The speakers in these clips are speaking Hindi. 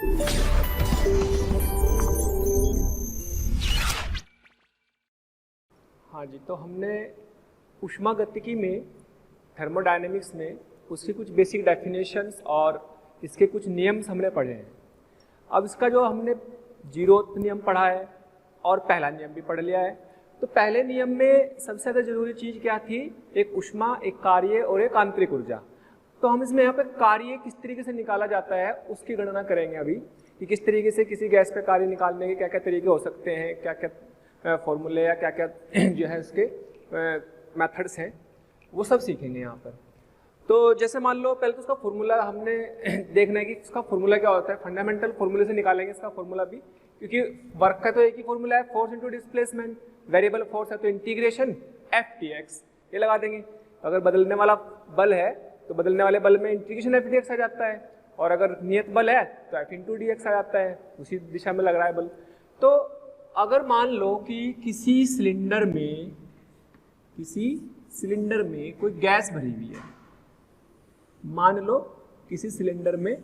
हाँ जी, तो हमने ऊष्मागतिकी में, थर्मोडायनेमिक्स में उसकी कुछ बेसिक डेफिनेशंस और इसके कुछ नियम्स हमने पढ़े हैं। अब इसका जो हमने 0th नियम पढ़ा है और पहला नियम भी पढ़ लिया है। तो पहले नियम में सबसे ज़्यादा जरूरी चीज़ क्या थी? एक ऊष्मा, एक कार्य और एक आंतरिक ऊर्जा। तो हम इसमें यहाँ पे कार्य किस तरीके से निकाला जाता है उसकी गणना करेंगे अभी, कि किस तरीके से किसी गैस पे कार्य निकालने के क्या क्या तरीके हो सकते हैं, क्या क्या फॉर्मूले या क्या क्या जो है उसके मेथड्स हैं, वो सब सीखेंगे यहाँ पर। तो जैसे मान लो पहले तो उसका फॉर्मूला हमने देखना है कि इसका फॉर्मूला क्या होता है। फंडामेंटल फॉर्मूले से निकालेंगे इसका फॉर्मूला भी, क्योंकि वर्क का तो एक ही फॉर्मूला है, force into displacement. Variable force है तो इंटीग्रेशन Ftx ये लगा देंगे। अगर बदलने वाला बल है तो बदलने वाले बल में इंटीग्रेशन Fdx आ जाता है, और अगर नियत बल है तो F इंटू dx आ जाता है, उसी दिशा में लग रहा है बल। तो अगर मान लो कि किसी सिलेंडर में कोई गैस भरी हुई है, मान लो किसी सिलेंडर में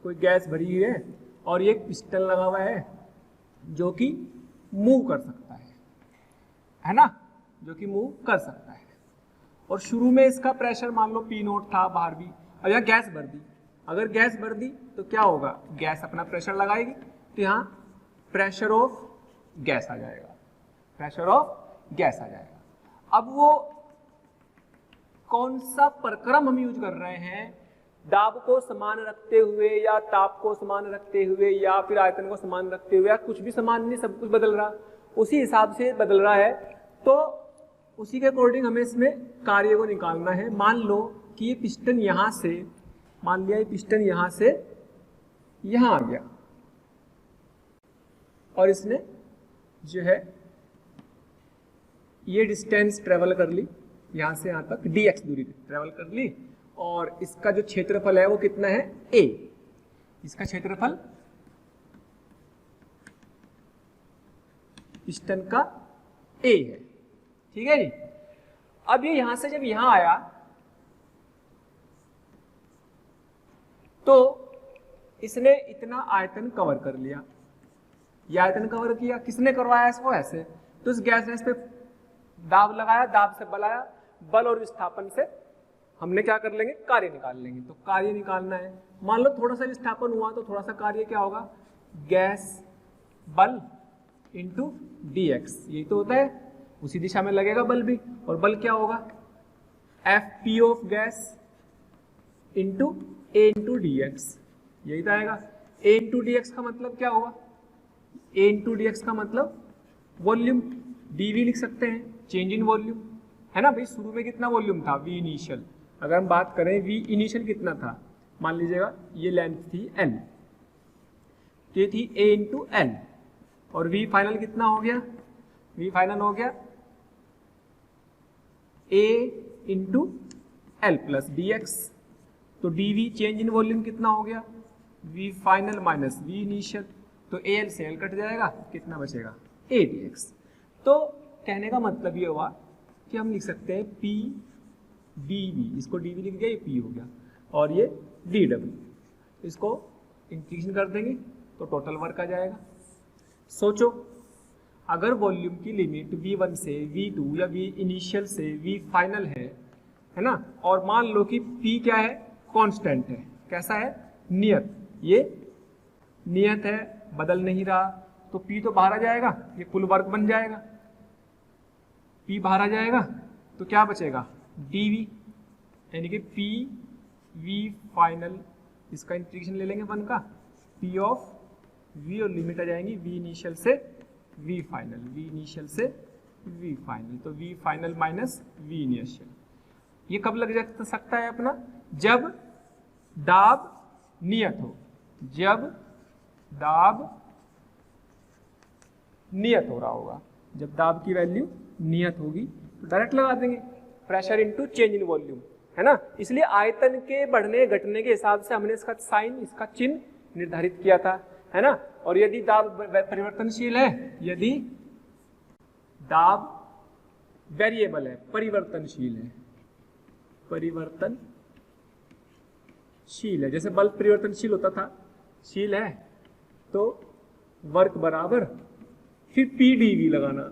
कोई गैस भरी हुई है और ये पिस्टन लगा हुआ है जो कि मूव कर सकता है ना, जो कि मूव कर सकता है। और शुरू में इसका प्रेशर मान लो P0 था बाहर भी, और यहाँ गैस भर दी। अगर गैस भर दी तो क्या होगा? गैस अपना प्रेशर लगाएगी, तो यहाँ प्रेशर ऑफ गैस आ जाएगा, प्रेशर ऑफ गैस आ जाएगा। अब वो कौन सा प्रक्रम हम यूज कर रहे हैं? दाब को समान रखते हुए या ताप को समान रखते हुए या फिर आयतन को समान रखते हुए, या कुछ भी समान नहीं, सब कुछ बदल रहा, उसी हिसाब से बदल रहा है। तो उसी के अकॉर्डिंग हमें इसमें कार्य को निकालना है। मान लो कि ये पिस्टन यहां से, मान लिया ये पिस्टन यहां से यहां आ गया और इसने जो है ये डिस्टेंस ट्रेवल कर ली, यहां से यहां तक dx दूरी ट्रेवल कर ली, और इसका जो क्षेत्रफल है वो कितना है? a। इसका क्षेत्रफल पिस्टन का a है, ठीक है जी। अब ये यहां से जब यहां आया तो इसने इतना आयतन कवर कर लिया। ये आयतन कवर किया, किसने करवाया इसको? ऐसे। तो इस गैस ने इस पे दाब लगाया, दाब से बल आया, बल और विस्थापन से हमने क्या कर लेंगे? कार्य निकाल लेंगे। तो कार्य निकालना है, मान लो थोड़ा सा विस्थापन हुआ तो थोड़ा सा कार्य क्या होगा? गैस बल इंटू dx, यही तो होता है, उसी दिशा में लगेगा बल भी। और बल क्या होगा? Fp of gas into a into dx, यही तो आएगा। a इंटू dx का मतलब क्या होगा? a इंटू dx का मतलब वॉल्यूम, dv लिख सकते हैं, चेंज इन वॉल्यूम, है ना भाई। शुरू में कितना वॉल्यूम था? v initial. अगर हम बात करें v इनिशियल कितना था, मान लीजिएगा ये लेंथ थी l, ये थी a इंटू l, और v फाइनल कितना हो गया? v फाइनल हो गया a into l plus dx। तो dv चेंज इन वॉल्यूम कितना हो गया? v final minus v initial. तो al से l कट जाएगा, कितना बचेगा? a dx। तो कहने का मतलब ये हुआ कि हम लिख सकते हैं p dv, इसको dv लिख दिया, ये p हो गया, और ये dw। इसको इंटीग्रेशन कर देंगे तो टोटल वर्क आ जाएगा। सोचो, अगर वॉल्यूम की लिमिट v1 से v2 या v इनिशियल से v फाइनल है ना, और मान लो कि p क्या है? कांस्टेंट है। कैसा है? नियत। ये नियत है, बदल नहीं रहा, तो p तो बाहर आ जाएगा, ये कुल वर्क बन जाएगा। p बाहर आ जाएगा तो क्या बचेगा? dv, यानी कि p v फाइनल, इसका इंटीग्रेशन ले लेंगे 1 का, p ऑफ v, और लिमिट आ जाएंगी v इनिशियल से v फाइनल, v इनिशियल से v फाइनल। तो v final minus v initial. ये कब लग जा सकता है अपना? जब दाब नियत हो, जब दाब नियत हो रहा होगा, जब दाब की वैल्यू नियत होगी तो डायरेक्ट लगा देंगे pressure into change in volume, है ना। इसलिए आयतन के बढ़ने घटने के हिसाब से हमने इसका साइन, इसका चिन्ह निर्धारित किया था, है ना। और यदि दाब परिवर्तनशील है, यदि दाब वेरिएबल है, परिवर्तनशील है, परिवर्तनशील है, जैसे बल्ब परिवर्तनशील होता था, शील है, तो वर्क बराबर फिर पी डी वी लगाना,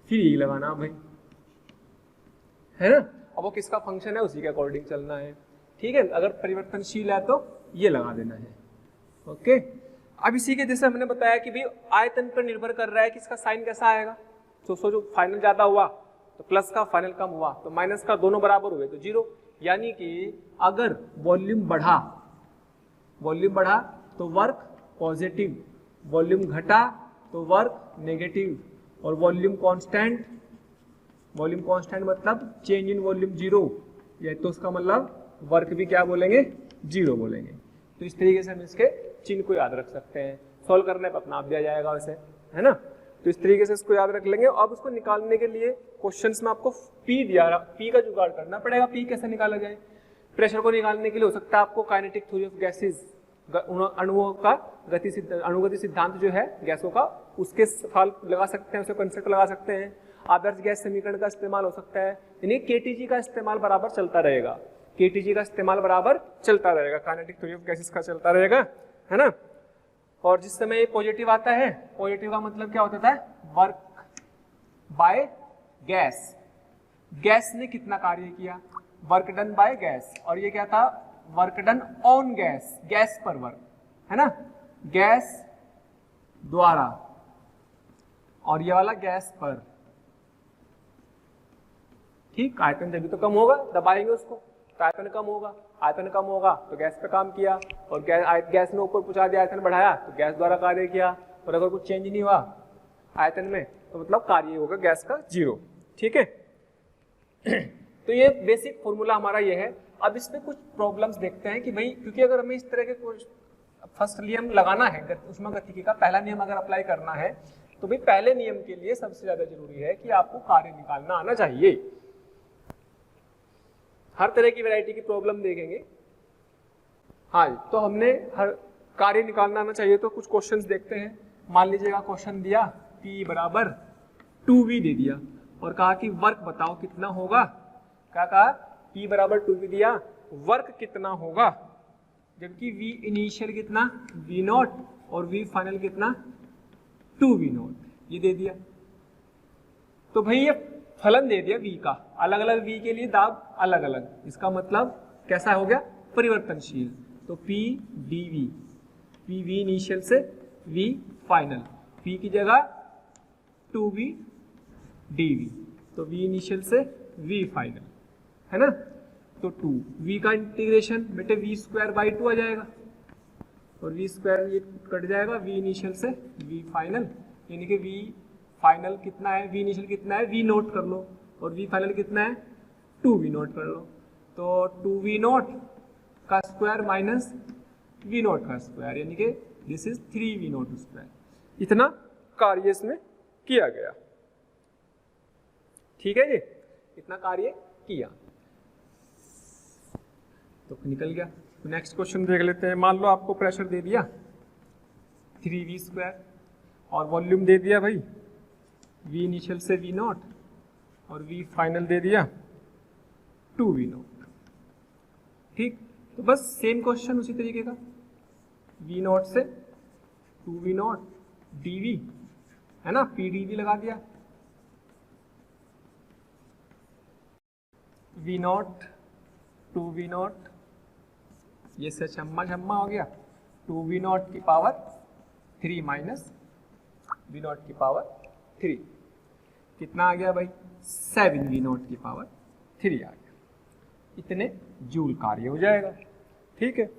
फिर ई लगाना भाई, है ना। अब वो किसका फंक्शन है उसी के अकॉर्डिंग चलना है, ठीक है। अगर परिवर्तनशील है तो ये लगा देना है, ओके। अब इसी के जैसे हमने बताया कि भाई आयतन पर निर्भर कर रहा है कि इसका साइन कैसा आएगा। तो सोचो फाइनल ज्यादा हुआ तो प्लस का, फाइनल कम हुआ तो माइनस का, दोनों बराबर हुए तो जीरो। यानी कि अगर वॉल्यूम बढ़ा तो वर्क पॉजिटिव, वॉल्यूम घटा तो वर्क नेगेटिव, और वॉल्यूम कांस्टेंट मतलब चेंज इन वॉल्यूम जीरो, या तो उसका मतलब वर्क भी क्या बोलेंगे, जीरो बोलेंगे। तो इस तरीके से हम इसके चिन्ह को याद रख सकते हैं। सॉल्व करने पर अपना आप दिया जाएगा वैसे, है ना। तो इस तरीके से इसको याद रख लेंगे। अब उसको निकालने के लिए क्वेश्चंस में आपको पी दिया, पी का जुगाड़ करना पड़ेगा। पी कैसे निकाला जाए? प्रेशर को निकालने के लिए हो सकता है आपको काइनेटिक थ्योरी ऑफ गैसेस, अणुओं का अणुगति सिद्धांत जो है गैसों का, उसके सवाल लगा सकते हैं, उसके कंसेप्ट लगा सकते हैं। आदर्श गैस समीकरण का इस्तेमाल हो सकता है, यानी केटीजी का इस्तेमाल बराबर चलता रहेगा, केटीजी का इस्तेमाल बराबर चलता रहेगा, काइनेटिक थ्योरी ऑफ गैसेस का चलता रहेगा, है ना। और जिस समय ये पॉजिटिव आता है, पॉजिटिव का मतलब क्या होता है, वर्क बाय गैस, गैस ने कितना कार्य किया, वर्क डन बाय गैस। और ये क्या था, work done on gas, gas पर वर्क, है ना, गैस द्वारा, और ये वाला गैस पर, ठीक। आयतन जब भी तो कम होगा, दबाएंगे उसको तो आयतन कम होगा, आयतन कम होगा तो गैस पे काम किया, और गैस ने ऊपर पहुंचा दिया, आयतन बढ़ाया तो गैस द्वारा कार्य किया। और अगर कुछ चेंज नहीं हुआ आयतन में तो मतलब कार्य होगा गैस का जीरो, ठीक है। तो ये बेसिक फॉर्मूला हमारा ये है। अब इसमें कुछ प्रॉब्लम्स देखते हैं कि भाई, क्योंकि अगर हमें इस तरह के कुछ फर्स्ट नियम लगाना है ऊष्मागतिकी का, पहला नियम अगर अप्लाई करना है तो भाई पहले नियम के लिए सबसे ज्यादा जरूरी है कि आपको कार्य निकालना आना चाहिए। हर तरह की वैरायटी की प्रॉब्लम देखेंगे, हाँ, तो हमने हर कार्य निकालना आना चाहिए। तो कुछ क्वेश्चंस देखते हैं। मान लीजिएगा क्वेश्चन दिया P बराबर 2V दे दिया और कहा कि वर्क बताओ कितना होगा। क्या कहा, P बराबर 2V दिया, वर्क कितना होगा, जबकि V इनिशियल कितना V नॉट और V फाइनल कितना 2V नॉट, ये दे दिया। तो भाई ये फलन दे दिया V का, अलग अलग V के लिए दाब अलग अलग, इसका मतलब कैसा हो गया, परिवर्तनशील। तो P dV, P V initial से V फाइनल, P की जगह 2V dV, तो V इनिशियल से V फाइनल, है ना। तो 2V का इंटीग्रेशन बेटे V स्क्वायर बाई 2 आ जाएगा, और V स्क्वायर ये कट जाएगा, V इनिशियल से V फाइनल, यानी कि V फाइनल कितना है, V इनिशियल कितना है, V नोट कर लो, और V फाइनल कितना है 2V नोट कर लो। तो 2V नोट का स्क्वायर माइनस V नोट का स्क्वायर, यानी कि this is 3V note square. इतना कार्य इसमें किया गया, ठीक है जी, इतना कार्य किया तो निकल गया। तो नेक्स्ट क्वेश्चन देख लेते हैं। मान लो आपको प्रेशर दे दिया 3V स्क्वायर और वॉल्यूम दे दिया भाई V इनिशियल से V नॉट और V फाइनल दे दिया 2V नॉट, ठीक। तो बस सेम क्वेश्चन उसी तरीके का, V नॉट से 2V नॉट dV, है ना, PdV लगा दिया, V नॉट 2V नॉट, ये से छम्मा छम्मा हो गया, 2V नॉट की पावर 3 माइनस V नॉट की पावर 3, कितना आ गया भाई, 7V नॉट की पावर 3 आ गया। इतने जूल कार्य हो जाएगा, ठीक है।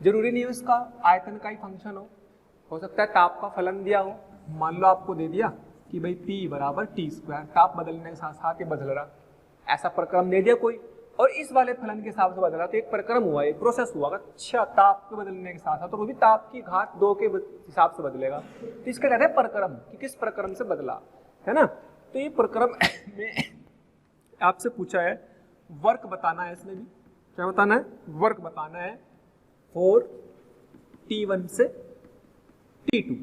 जरूरी नहीं है उसका आयतन का ही फंक्शन हो सकता है ताप का फलन दिया हो। मान लो आपको दे दिया कि भाई P बराबर T स्क्वायर, ताप बदलने के साथ साथ ये बदल रहा, ऐसा प्रक्रम दे दिया कोई, और इस वाले फलन के हिसाब से बदला, तो एक प्रक्रम हुआ, एक प्रोसेस हुआ। अच्छा, ताप के बदलने के साथ साथ तो वो भी ताप की घात 2 के हिसाब से बदलेगा, तो इसका कहते हैं प्रक्रम, कि किस प्रक्रम से बदला, है ना। तो ये प्रक्रम में आपसे पूछा है वर्क बताना है, इसमें भी क्या बताना है, वर्क बताना है फॉर T1 से T2,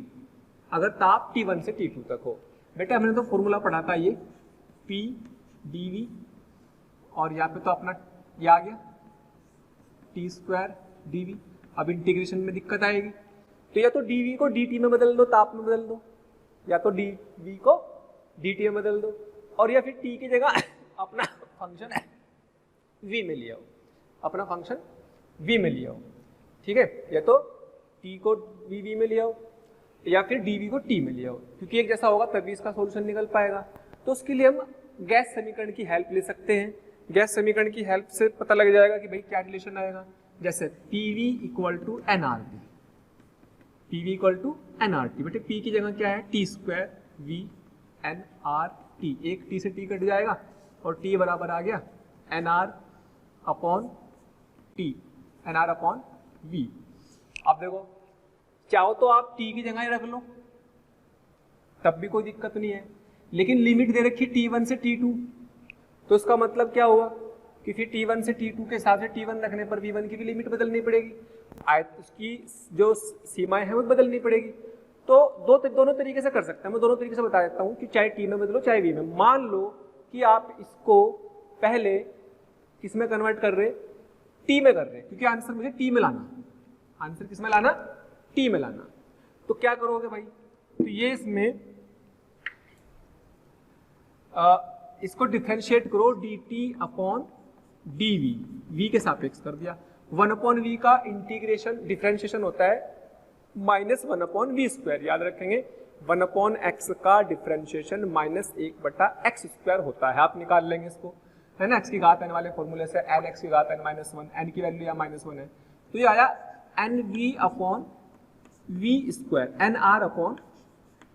अगर ताप T1 से T2 तक हो। बेटा हमने तो फॉर्मूला पढ़ा था ये P dV, और यहाँ पे तो अपना ये आ गया T स्क्वायर dV। अब इंटीग्रेशन में दिक्कत आएगी, तो या तो dv को dt में बदल दो, ताप में बदल दो, या तो dv को dt में बदल दो, और या फिर t की जगह अपना फंक्शन v में लिया हो, अपना फंक्शन v में लिया हो, ठीक है। या तो t को v में लिया हो या फिर dv को t में लिया हो, क्योंकि एक जैसा होगा तभी इसका सॉल्यूशन निकल पाएगा। तो उसके लिए हम गैस समीकरण की हेल्प ले सकते हैं। गैस समीकरण की हेल्प से पता लग जाएगा कि भाई क्या रिलेशन आएगा। जैसे PV equal to NRT, PV equal to NRT, बेटे P की जगह क्या है T स्क्वायर V NRT, एक T से T कट जाएगा और T बराबर आ गया NR upon T, NR upon V। अब देखो चाहो तो आप T की जगह ही रख लो, तब भी कोई दिक्कत नहीं है, लेकिन लिमिट दे रखी T1 से T2, तो इसका मतलब क्या हुआ कि फिर T1 से T2 के हिसाब से T1 रखने पर V1 की भी लिमिट बदलनी पड़ेगी, उसकी जो सीमाएं हैं वो बदलनी पड़ेगी। तो दोनों तरीके से कर सकते हैं, मैं दोनों तरीके से बता देता हूँ कि चाहे T में बदलो चाहे V में। मान लो कि आप इसको पहले किस में कन्वर्ट कर रहे, T में कर रहे, क्योंकि आंसर मुझे T में लाना, आंसर किस में लाना, T में लाना। तो क्या करोगे भाई, तो ये इसमें इसको डिफरेंशिएट करो dt अपॉन dv, v के सापेक्ष कर दिया। 1 अपॉन v का इंटीग्रेशन डिफरेंशिएशन होता है माइनस 1 अपॉन वी स्क्वायर, याद रखेंगे 1 अपॉन एक्स का डिफरेंशिएशन माइनस 1 बटा एक्स स्क्वायर होता है। आप निकाल लेंगे इसको, है ना, एक्स की घात n वाले फॉर्मूले से, एन एक्स की घात n माइनस 1, एन की वैल्यू या माइनस 1 है, तो ये आया N V upon V square, N R upon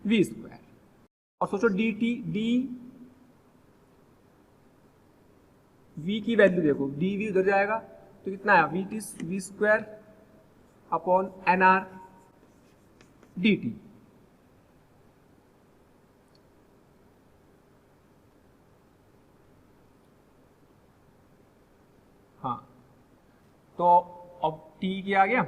V square. और सोचो डी टी, डी v की वैल्यू देखो, डी वी उधर जाएगा तो कितना आया, V T V square upon N R D T. हाँ, तो अब t क्या आ गया,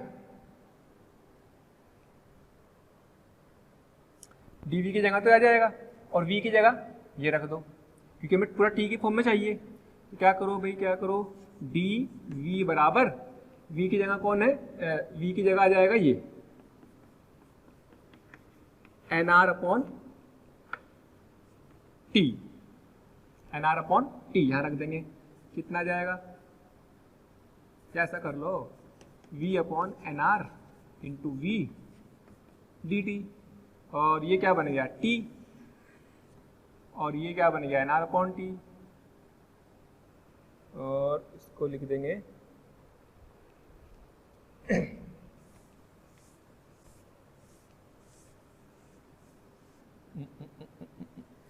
dv की जगह तो आ जाएगा और v की जगह ये रख दो, क्योंकि हमें पूरा t की फॉर्म में चाहिए। तो क्या करो भाई, क्या करो, dv बराबर, v की जगह कौन है, v की जगह आ जाएगा ये nr upon t, nr upon t यहां रख देंगे, कितना जाएगा, क्या ऐसा कर लो, v upon nr into V D T, और ये क्या बन गया t, और ये क्या बन गया nr अपॉन t, और इसको लिख देंगे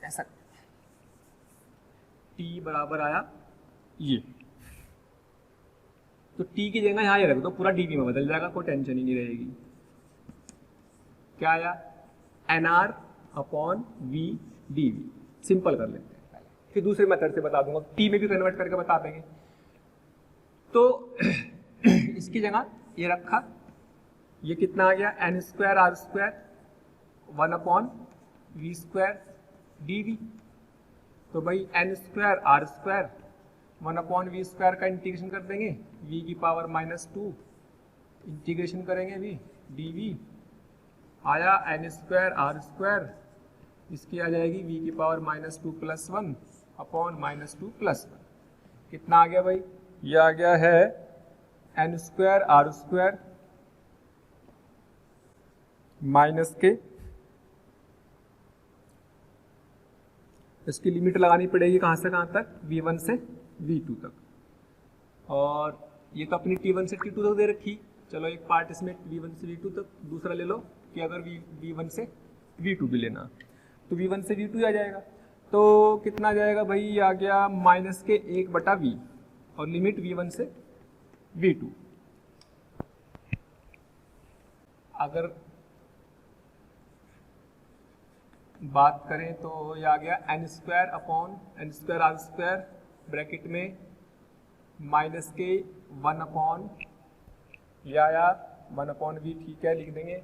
ऐसा, t बराबर आया ये, तो t की जगह यहाँ ये रख दो, पूरा dv में बदल जाएगा, कोई टेंशन ही नहीं रहेगी। क्या आया, nr upon v dv, simple कर लेते हैं, फिर दूसरे मेथड से बता दूंगा, t में भी कन्वर्ट करके बता देंगे। तो इसकी जगह ये रखा, ये कितना आ गया, N square R square 1 upon V square D V. तो भाई N square R square 1 upon V square का इंटीग्रेशन कर देंगे, v की पावर -2 इंटीग्रेशन करेंगे v डी वी, आया एन स्क्वायर आर स्क्वायर, इसकी आ जाएगी v की पावर -2 + 1 अपॉन -2 + 1, कितना आ गया भाई, ये आ गया है N square R square minus के, इसकी लिमिट लगानी पड़ेगी कहाँ से कहाँ तक, v1 से v2 तक, और ये तो अपनी t1 से t2 तक दे रखी। चलो एक पार्ट इसमें v1 से v2 तक, दूसरा ले लो कि अगर v1 से v2 भी लेना, तो v1 से v2 आ जाएगा, तो कितना जाएगा भाई, ये आ गया माइनस के 1 बटा v, और लिमिट v1 से v2। अगर बात करें तो ये आ गया N square upon N square R square bracket में माइनस के 1 अपॉन, या 1 अपॉन वी, ठीक है लिख देंगे,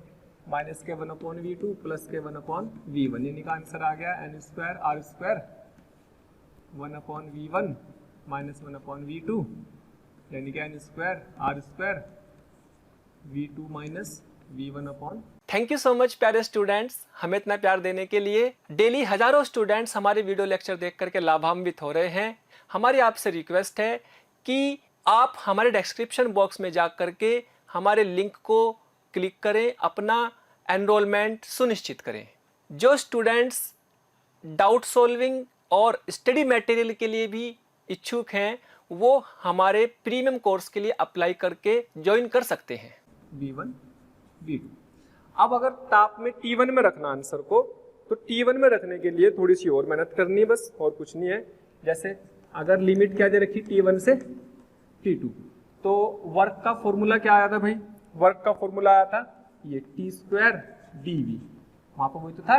माइनस के 1 अपॉन वी टू प्लस के 1 अपॉन वी वन, यानी का आंसर आ गया N square R square 1 upon V one minus 1 upon V two, यानी कि N square R square V two minus V1 upon. Thank you so much प्यारे स्टूडेंट्स, हमें इतना प्यार देने के लिए। डेली हजारों स्टूडेंट्स हमारे वीडियो लेक्चर देख करके लाभान्वित हो रहे हैं। हमारी आपसे रिक्वेस्ट है कि आप हमारे डिस्क्रिप्शन बॉक्स में जा करके हमारे लिंक को क्लिक करें, अपना एनरोलमेंट सुनिश्चित करें। जो स्टूडेंट्स डाउट सॉल्विंग और स्टडी मटेरियल के लिए भी इच्छुक हैं, वो हमारे प्रीमियम कोर्स के लिए अप्लाई करके ज्वाइन कर सकते हैं। V1 V2। अब अगर ताप में T1 में रखना आंसर को, तो T1 में रखने के लिए थोड़ी सी और मेहनत करनी है, बस और कुछ नहीं है। जैसे अगर लिमिट क्या दे रखी T1 से T2, तो वर्क का फॉर्मूला क्या आया था भाई? वर्क का फॉर्मूला आया था ये T² dV, वहां पर वही तो था।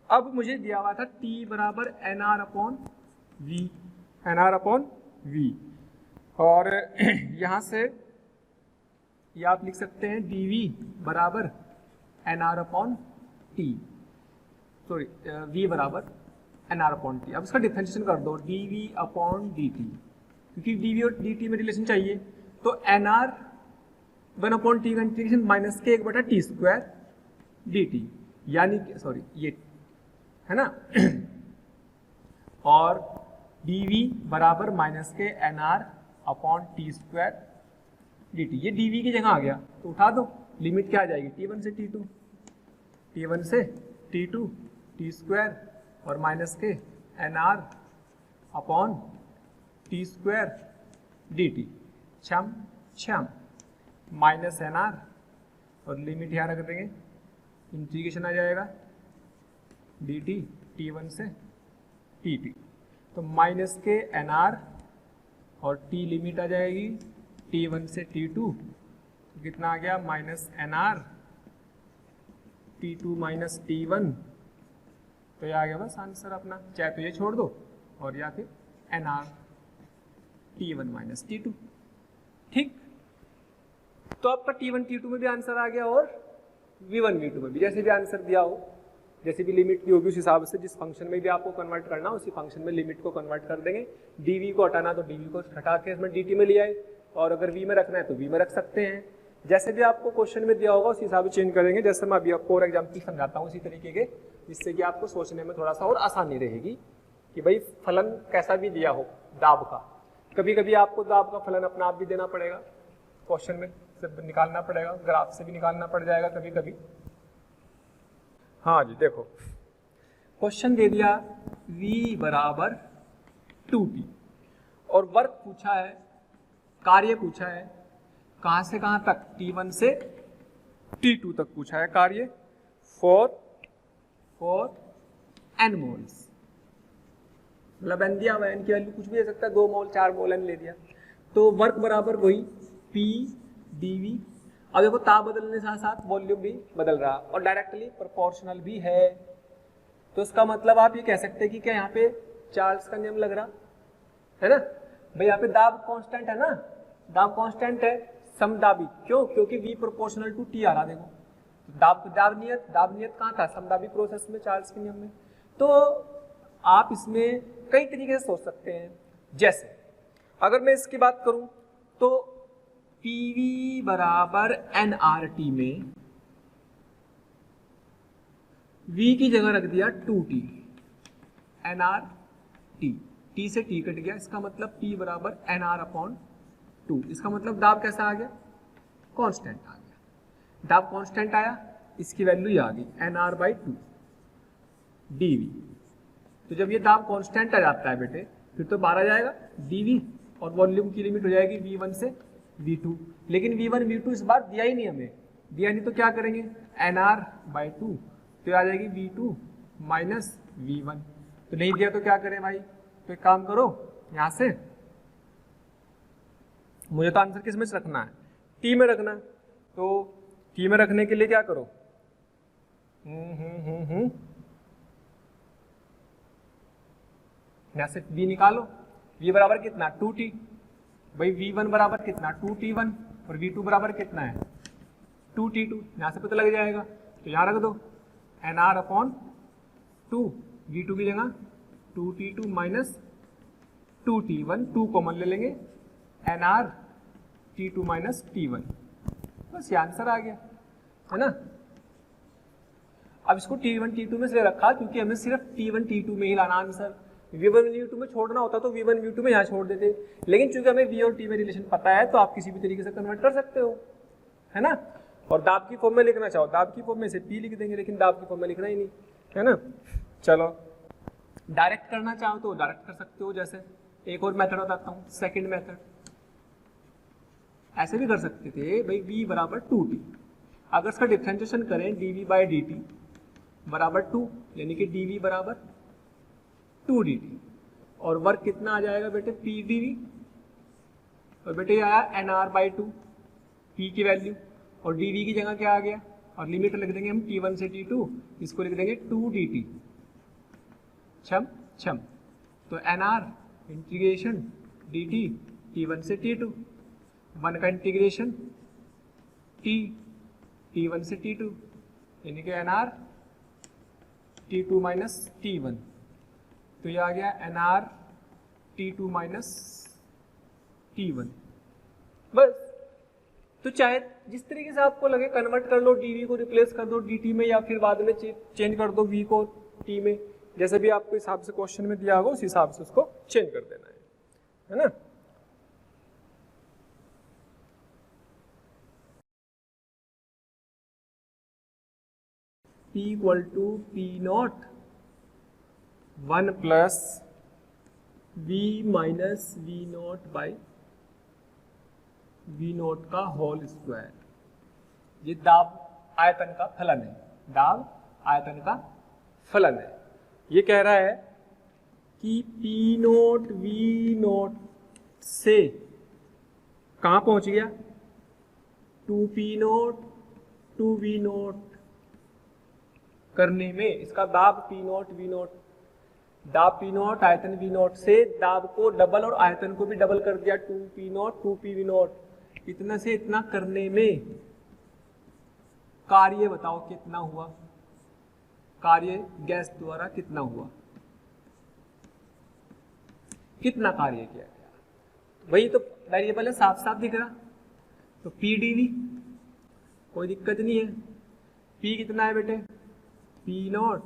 अब मुझे दिया हुआ था T बराबर NR upon V, NR upon V, और यहां से ये आप लिख सकते हैं dV बराबर NR upon T, sorry V बराबर NR अपॉन T। अब इसका डिफरेंशिएशन कर दो dV अपॉन dt, क्योंकि dV और dt में रिलेशन चाहिए, तो NR 1 अपॉन T का इंटीग्रेशन माइनस के 1/T² dt, यानी कि सॉरी ये है ना, और dV बराबर माइनस के NR अपॉन T² dt। ये dV की जगह आ गया तो उठा दो, लिमिट क्या आ जाएगी? T1 से T2, T1 से T2 T² और माइनस के NR अपॉन T² dt, छम छम माइनस NR, और लिमिट यहाँ रख देंगे, इंटीग्रेशन आ जाएगा dt T1 से T2, तो माइनस के NR और T लिमिट आ जाएगी T1 से T2, तो कितना आ गया? माइनस NR T2 माइनस T1, तो ये आ गया बस आंसर अपना। चाहे तो ये छोड़ दो और या फिर NR T1 माइनस T2, ठीक। तो आपका T1 T2 में भी आंसर आ गया और V1 V2 में भी जैसे भी आंसर दिया हो, जैसे भी लिमिट की होगी उस हिसाब से, जिस फंक्शन में भी आपको कन्वर्ट करना उसी फंक्शन में लिमिट को कन्वर्ट कर देंगे। dV को हटाना तो dV को हटा के इसमें dt में ले आए, और अगर v में रखना है तो v में रख सकते हैं। जैसे भी आपको क्वेश्चन में दिया होगा उस हिसाब से चेंज करेंगे। जैसे मैं अभी आपको और एग्जाम्पल समझाता हूँ इसी तरीके के, जिससे कि आपको सोचने में थोड़ा सा और आसानी रहेगी कि भाई फलन कैसा भी दिया हो दाब का। कभी कभी आपको दाब का फलन अपना आप भी देना पड़ेगा, क्वेश्चन में से निकालना पड़ेगा, ग्राफ से भी निकालना पड़ जाएगा कभी कभी। हाँ जी, देखो क्वेश्चन दे दिया v बराबर 2t और वर्क पूछा है, कार्य पूछा है, कहां से कहां तक? T1 से T2 तक पूछा है कार्य, फॉर n मोल्स, मतलब n दिया हुआ है, n की वैल्यू कुछ भी दे सकता है, 2 मोल 4 मोल n ले दिया, तो वर्क बराबर वही P dV। अब देखो ताप बदलने साथ साथ वॉल्यूम भी बदल रहा और डायरेक्टली प्रोपोर्शनल भी है, तो इसका मतलब आप ये कह सकते हैं कि क्या यहाँ पे चार्ल्स का नियम लग रहा है ना भाई। यहाँ पे दाब कांस्टेंट है ना, दाब कांस्टेंट है, समदाबी, क्यों? क्योंकि V प्रोपोर्शनल टू T आ रहा। देखो दाब नियत कहाँ था? समदाबी प्रोसेस में, चार्ल्स के नियम में। तो आप इसमें कई तरीके से सोच सकते हैं। जैसे अगर मैं इसकी बात करूं तो PV बराबर nRT में V की जगह रख दिया 2T, nRT, T से T कट गया, इसका मतलब P बराबर NR अपॉन 2। इसका मतलब दाब कैसा आ गया? कांस्टेंट आ गया। दाब कांस्टेंट आया, इसकी वैल्यू आ गई NR/2 dV। तो जब ये दाब कांस्टेंट आ जाता है बेटे, फिर तो बाहर आ जाएगा dV और वॉल्यूम की लिमिट हो जाएगी V1 से V2। लेकिन V1 V2 इस बार दिया ही नहीं हमें, दिया नहीं तो क्या करेंगे? NR/2, तो आ जाएगी V2 माइनस V1। तो नहीं दिया तो क्या करें भाई? तो एक काम करो, यहां से मुझे तो आंसर किस में रखना है? T में रखना है, तो T में रखने के लिए क्या करो? यहां से V निकालो। V बराबर कितना? 2T। भाई V1 बराबर कितना? 2T1 और V2 बराबर कितना है? 2T2। यहां से पता लग जाएगा, तो यहां रख दो NR अपॉन 2, V2 की जगह 2T2 माइनस 2T1, 2 कॉमन ले लेंगे, NR T2 माइनस T1, बस ये आंसर आ गया। है ना। अब इसको T1 T2 में से रखा क्योंकि हमें सिर्फ T1 T2 में ही लाना आंसर। V1 V2 में छोड़ना होता तो V1 V2 में यहाँ छोड़ देते, लेकिन चूंकि हमें V और T में रिलेशन पता है तो आप किसी भी तरीके से कन्वर्ट कर सकते हो, है ना। और दाब की फॉर्म में लिखना चाहो दाब की फॉर्म में से P लिख देंगे, लेकिन दाब की फॉर्म में लिखना ही नहीं, है ना। चलो डायरेक्ट करना चाहो तो डायरेक्ट कर सकते हो। जैसे एक और मेथड बताता हूँ, सेकंड मेथड। ऐसे भी कर सकते थे भाई, V बराबर 2T, अगर इसका डिफ्रेंशिएशन करें dV बाई dt बराबर 2, यानी कि dV बराबर 2 dt, और वर्क कितना आ जाएगा बेटे P dV, और बेटे ये आया NR बाई 2, P की वैल्यू, और dV की जगह क्या आ गया, और लिमिट लिख देंगे हम T1 से T2, इसको लिख देंगे 2 dt, छम तो NR इंटीग्रेशन dt T1 से T2, 1 का इंटीग्रेशन T1 से T2, यानी कि NR T2 माइनस T1, तो ये आ गया NR T2 माइनस T1। बस, तो चाहे जिस तरीके से आपको लगे कन्वर्ट कर लो, dV को रिप्लेस कर दो dt में, या फिर बाद में चेंज कर दो v को t में, जैसे भी आपको हिसाब से क्वेश्चन में दिया होगा उस हिसाब से उसको चेंज कर देना है ना। P equal to P0 1 plus V minus V0 by V0 का होल स्क्वायर। ये दाब आयतन का फलन है, दाब आयतन का फलन है। ये कह रहा है कि P0 V0 से कहाँ पहुंच गया, 2P0 2V0 करने में इसका दाब P0 V0, दाब P0 आयतन V0 से दाब को डबल और आयतन को भी डबल कर दिया, 2P0 2PV0, इतना से इतना करने में कार्य बताओ कितना हुआ, कार्य गैस द्वारा कितना हुआ, कितना कार्य किया गया, वही तो वेरिएबल है, साफ साफ दिख रहा। तो PdV कोई दिक्कत नहीं है, P कितना है बेटे, P0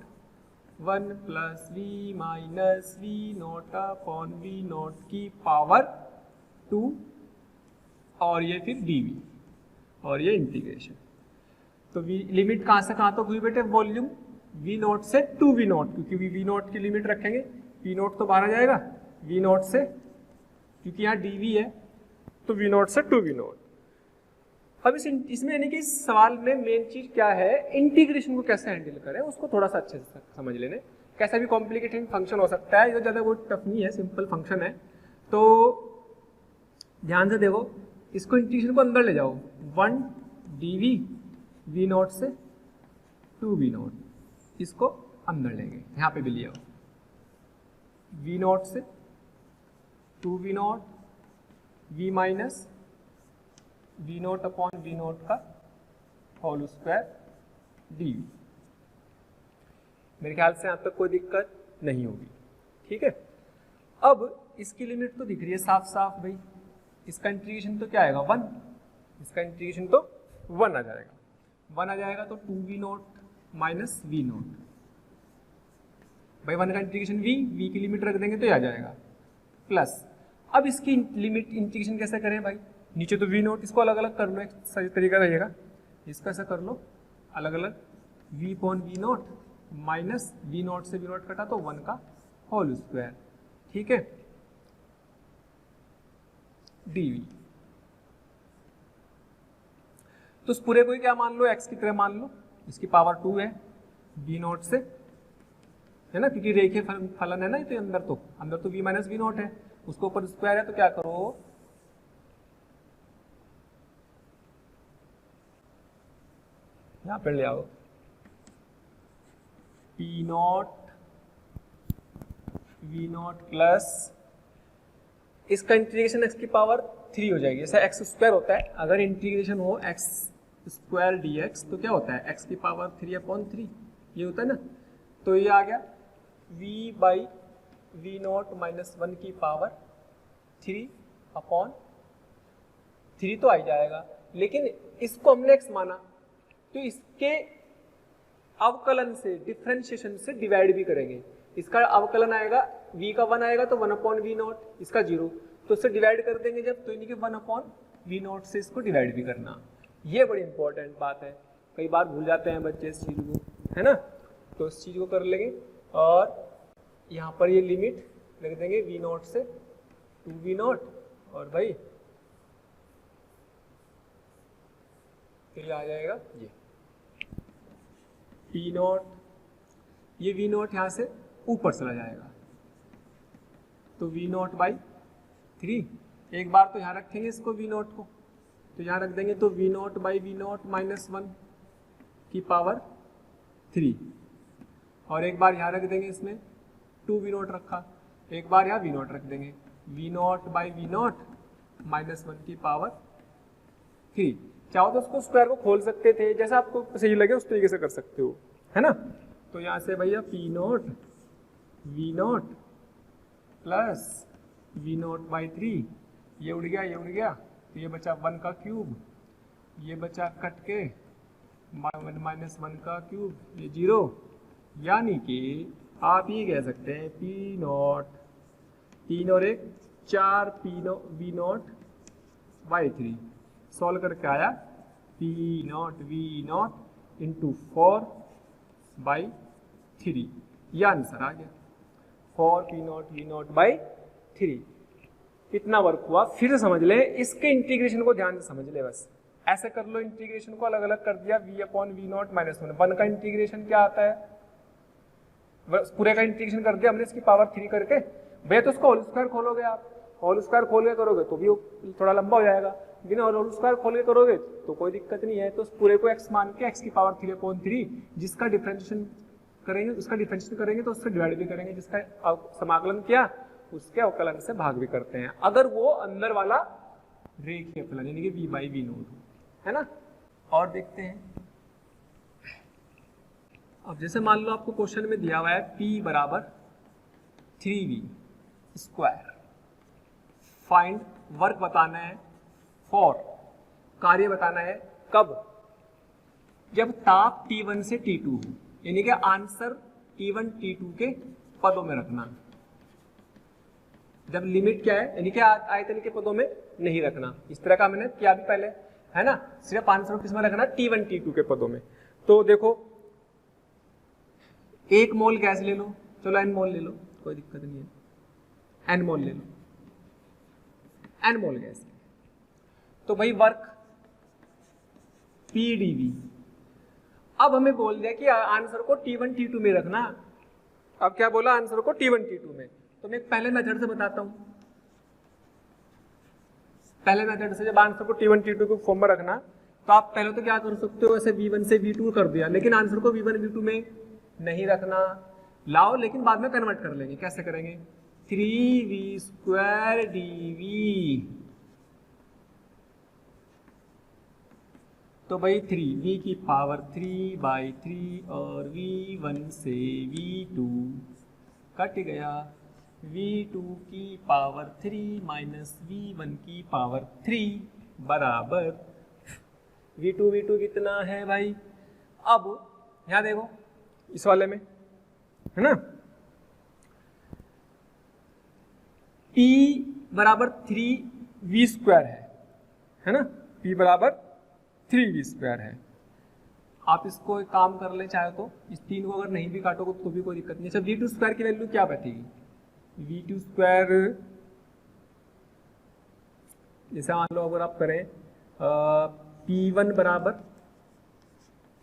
1 plus V minus V0 upon V0 की पावर 2, और ये फिर dV, और ये इंटीग्रेशन। तो लिमिट कहाँ से कहाँ तक हुई बेटे, वॉल्यूम V0 से 2V0, क्योंकि V0 की लिमिट रखेंगे, P0 तो बाहर आ जाएगा, V0 से, क्योंकि यहाँ dV है तो V0 से 2V0। अब इसमें यानी कि इस सवाल में मेन चीज क्या है, इंटीग्रेशन को कैसे हैंडल करें, उसको थोड़ा सा अच्छे से समझ लेने। कैसा भी कॉम्प्लिकेटेड फंक्शन हो सकता है, ये ज़्यादा वो टफ नहीं है, सिंपल फंक्शन है। तो ध्यान से देखो, इसको इंटीग्रेशन को अंदर ले जाओ, 1 dV V0 से 2V0, इसको अंदर लेंगे, यहाँ पे भी ले आओ, V0 से 2V0 V minus V0 upon V0 का होल स्क्वायर dV। मेरे ख्याल से यहाँ तक कोई दिक्कत नहीं होगी, ठीक है। अब इसकी लिमिट तो दिख रही है साफ साफ भाई, इसका इंटीग्रेशन तो क्या आएगा 1, इसका इंटीग्रेशन तो 1 आ जाएगा, 1 आ जाएगा तो 2V0 माइनस V0, भाई 1 का इंटीग्रेशन V की लिमिट रख देंगे तो ये आ जाएगा, प्लस अब इसकी लिमिट इंटीग्रेशन कैसे करें भाई, नीचे तो V0, इसको अलग अलग कर लो, एक सही तरीका रहेगा, इसको ऐसा कर लो अलग अलग, V upon V0 minus V0 से V0 कटा तो 1 का होल स्क्वायर, ठीक है, dV। तो इस पूरे को ही क्या मान लो, x की तरह मान लो, इसकी पावर 2 है V0 से, है ना, क्योंकि रेखीय फलन है ना, तो अंदर तो V माइनस V0 है, उसको ऊपर स्क्वायर है, तो क्या करो, यहां पे ले आओ, P0 V0 प्लस इसका इंटीग्रेशन x की पावर 3 हो जाएगी, जैसा x स्क्वायर होता है, अगर इंटीग्रेशन हो x स्क्वायर dx तो क्या होता है, x की पावर 3 अपॉन 3, ये होता है ना। तो ये आ गया v बाई V0 माइनस 1 की पावर 3 अपॉन 3 तो आ ही जाएगा, लेकिन इसको हमने x माना, तो इसके अवकलन से, डिफरेंशिएशन से डिवाइड भी करेंगे। इसका अवकलन आएगा, v का 1 आएगा तो 1/v0, इसका 0, तो इससे डिवाइड कर देंगे जब, तो यानी कि 1/v0 से इसको डिवाइड भी करना। ये बड़ी इंपॉर्टेंट बात है, कई बार भूल जाते हैं बच्चे इस चीज को, है ना। तो इस चीज को कर लेंगे और यहाँ पर ये लिमिट लिख देंगे v0 से 2v0, और भाई फिर आ जाएगा ये p0, ये v0 यहाँ से ऊपर चला जाएगा तो v0/3। एक बार तो यहाँ रखेंगे इसको v0 को, तो यहाँ रख देंगे तो v0/v0 -1 की पावर 3, और एक बार यहाँ रख देंगे, इसमें 2v0 रखा, एक बार यहाँ v0 रख देंगे, v0/v0 -1 की पावर 3। चाहो तो उसको स्क्वायर को खोल सकते थे, जैसा आपको सही लगे उस तरीके से कर सकते हो, है ना। तो यहाँ से भैया p0 v0 प्लस v0/3, ये उड़ गया, ये उड़ गया, तो ये बचा 1 का क्यूब, ये बचा कट के 1 का क्यूब, ये 0, यानी कि आप ये कह सकते हैं p0, 3 और 1 4 v0/3। सॉल्व करके आया p0 v0 इंटू 4/3, यह आंसर आ गया 4 p0 v0/3। इतना वर्क हुआ, फिर से समझ ले, इसके इंटीग्रेशन को ध्यान से समझ ले, बस ऐसे कर लो, इंटीग्रेशन को अलग अलग कर दिया, v/v0 -1, 1 का इंटीग्रेशन क्या आता है, पूरे का इंटीग्रेशन कर दिया हमने इसकी पावर 3 करके। भैया तो उसको होल स्क्वायर खोलोगे आप, होल स्क्वायर खोल के करोगे तो भी थोड़ा लंबा हो जाएगा, बिना होल स्क्वायर खोल के करोगे तो कोई दिक्कत नहीं है। तो पूरे को x मान के x की पावर 3/3, जिसका डिफरेंशिएशन करेंगे, उसका डिफरेंशिएशन करेंगे तो उससे डिवाइड भी करेंगे, जिसका समाकलन किया उसके अवकलन से भाग भी करते हैं, अगर वो अंदर वाला रेखीय फलन यानी कि v/v0, है ना। और देखते हैं, अब जैसे मान लो आपको क्वेश्चन में दिया हुआ है p = 3v², फाइंड, वर्क बताना है, फॉर, कार्य बताना है, कब, जब ताप T1 से T2 हो, यानी कि आंसर T1 T2 के पदों में रखना। जब लिमिट क्या है, यानी कि आयतन के पदों में नहीं रखना, इस तरह का मैंने किया भी पहले, है ना। सिर्फ आंसर को किसमें रखना, T1 T2 के पदों में। तो देखो 1 मोल गैस ले लो, चलो n मोल ले लो, कोई दिक्कत नहीं है, n मोल ले लो, n मोल गैस। तो भाई वर्क PdV। अब हमें बोल दिया कि आंसर को T1 T2 में रखना। अब क्या बोला, आंसर को T1 T2 में, तो मैं पहले मेथड से बताता हूं। पहले मेथड से जब आंसर को T1 T2 के फॉर्म में रखना, तो आप पहले तो क्या कर सकते हो, ऐसे V1 से V2 कर दिया, लेकिन आंसर को V1 V2 में नहीं रखना, लाओ, लेकिन बाद में कन्वर्ट कर लेंगे। कैसे करेंगे, 3v² dv। तो भाई 3v की पावर 3/3 और v1 से v2 कट गया, v2 की पावर 3 माइनस v1 की पावर 3 बराबर v2 कितना है भाई। अब यहां देखो इस वाले में, है ना, p = 3v² है ना, p = 3v² है। आप इसको एक काम कर ले, चाहे तो इस 3 को अगर नहीं भी काटोगे तो भी कोई दिक्कत नहीं। अच्छा, v2² की वैल्यू क्या बैठेगी, v2², जैसे मान लो अगर आप करें p1 =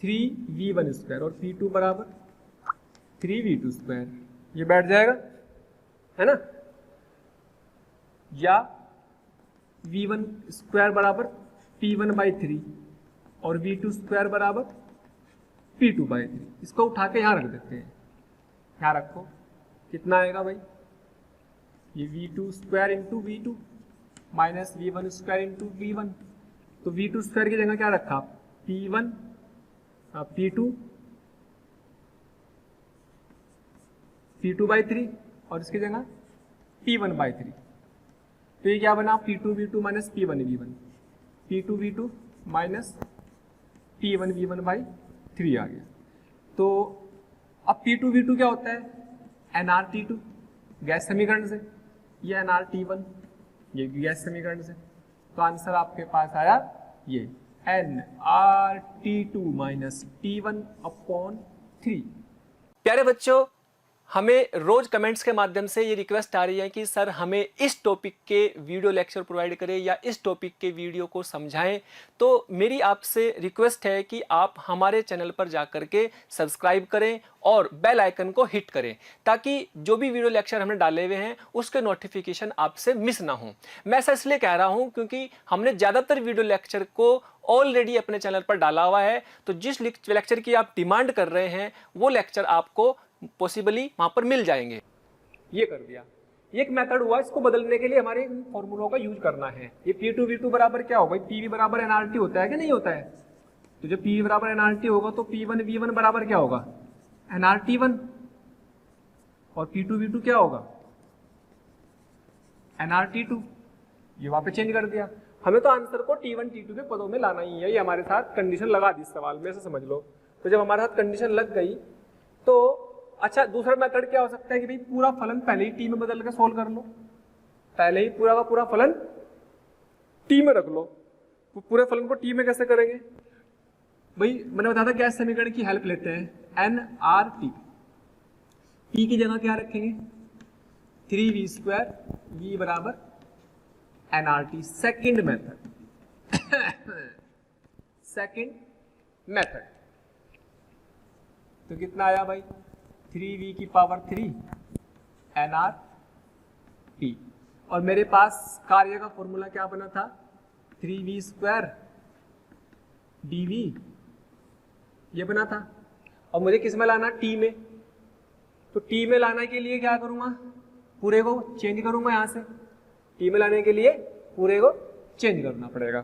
3v1² और p2 = 3v2², ये बैठ जाएगा, है ना। या v1² = p1/3 और v2² = p2/3। इसको उठा के यहाँ रख देते हैं, यहाँ रखो, कितना आएगा भाई, ये v2² into v2 minus v1² into v1। तो v2² की जगह क्या रखा, p1 p2 p2/3 और इसकी जगह p1/3। तो ये क्या बना, p2v2 minus p1v1, p2v2 minus T1V1/3 आ गया। तो अब P2V2 क्या होता है? nRT2 गैस समीकरण से, ये nRT1 ये भी गैस समीकरण से। तो आंसर आपके पास आया ये nRT2 माइनस T1/3। प्यारे बच्चों, हमें रोज कमेंट्स के माध्यम से ये रिक्वेस्ट आ रही है कि सर हमें इस टॉपिक के वीडियो लेक्चर प्रोवाइड करें या इस टॉपिक के वीडियो को समझाएं। तो मेरी आपसे रिक्वेस्ट है कि आप हमारे चैनल पर जाकर के सब्सक्राइब करें और बेल आइकन को हिट करें, ताकि जो भी वीडियो लेक्चर हमने डाले हुए हैं उसके नोटिफिकेशन आपसे मिस ना हो। मैं ऐसा इसलिए कह रहा हूं क्योंकि हमने ज़्यादातर वीडियो लेक्चर को ऑलरेडी अपने चैनल पर डाला हुआ है। तो जिस लेक्चर की आप डिमांड कर रहे हैं वो लेक्चर आपको पॉसिबली वहां पर मिल जाएंगे। ये कर दिया, ये एक मेथड हुआ। इसको बदलने के लिए हमारे फॉर्मूलों का यूज करना है। ये P2V2 बराबर क्या होगा? PV बराबर nRT होता है कि नहीं होता है? तो जब PV बराबर nRT होगा तो P1V1 बराबर क्या होगा? nRT1। और P2V2 क्या होगा? nRT2। ये वहां पे चेंज कर दिया। हमें तो आंसर को T1 T2 के पदों में लाना ही है। ये हमारे साथ कंडीशन लगा दी इस सवाल में, ऐसे समझ लो। तो जब हमारे साथ कंडीशन लग गई तो अच्छा, दूसरा मेथड क्या हो सकता है कि भाई पूरा फलन पहले ही टी में बदल के सोल्व कर लो। पहले ही पूरा का पूरा फलन टी में रख लो। तो पूरे फलन को टी में कैसे करेंगे भाई? मैंने बताया था गैस समीकरण की हेल्प लेते हैं। nRT, टी की जगह क्या रखेंगे? 3v² v बराबर nRT। सेकेंड मेथड तो कितना आया भाई? 3v⁻³ nRT। और मेरे पास कार्य का फॉर्मूला क्या बना था? 3v² dv, ये बना था। और मुझे किस में लाना? टी में। तो टी में लाने के लिए क्या करूंगा? पूरे को चेंज करूंगा। यहां से टी में लाने के लिए पूरे को चेंज करना पड़ेगा।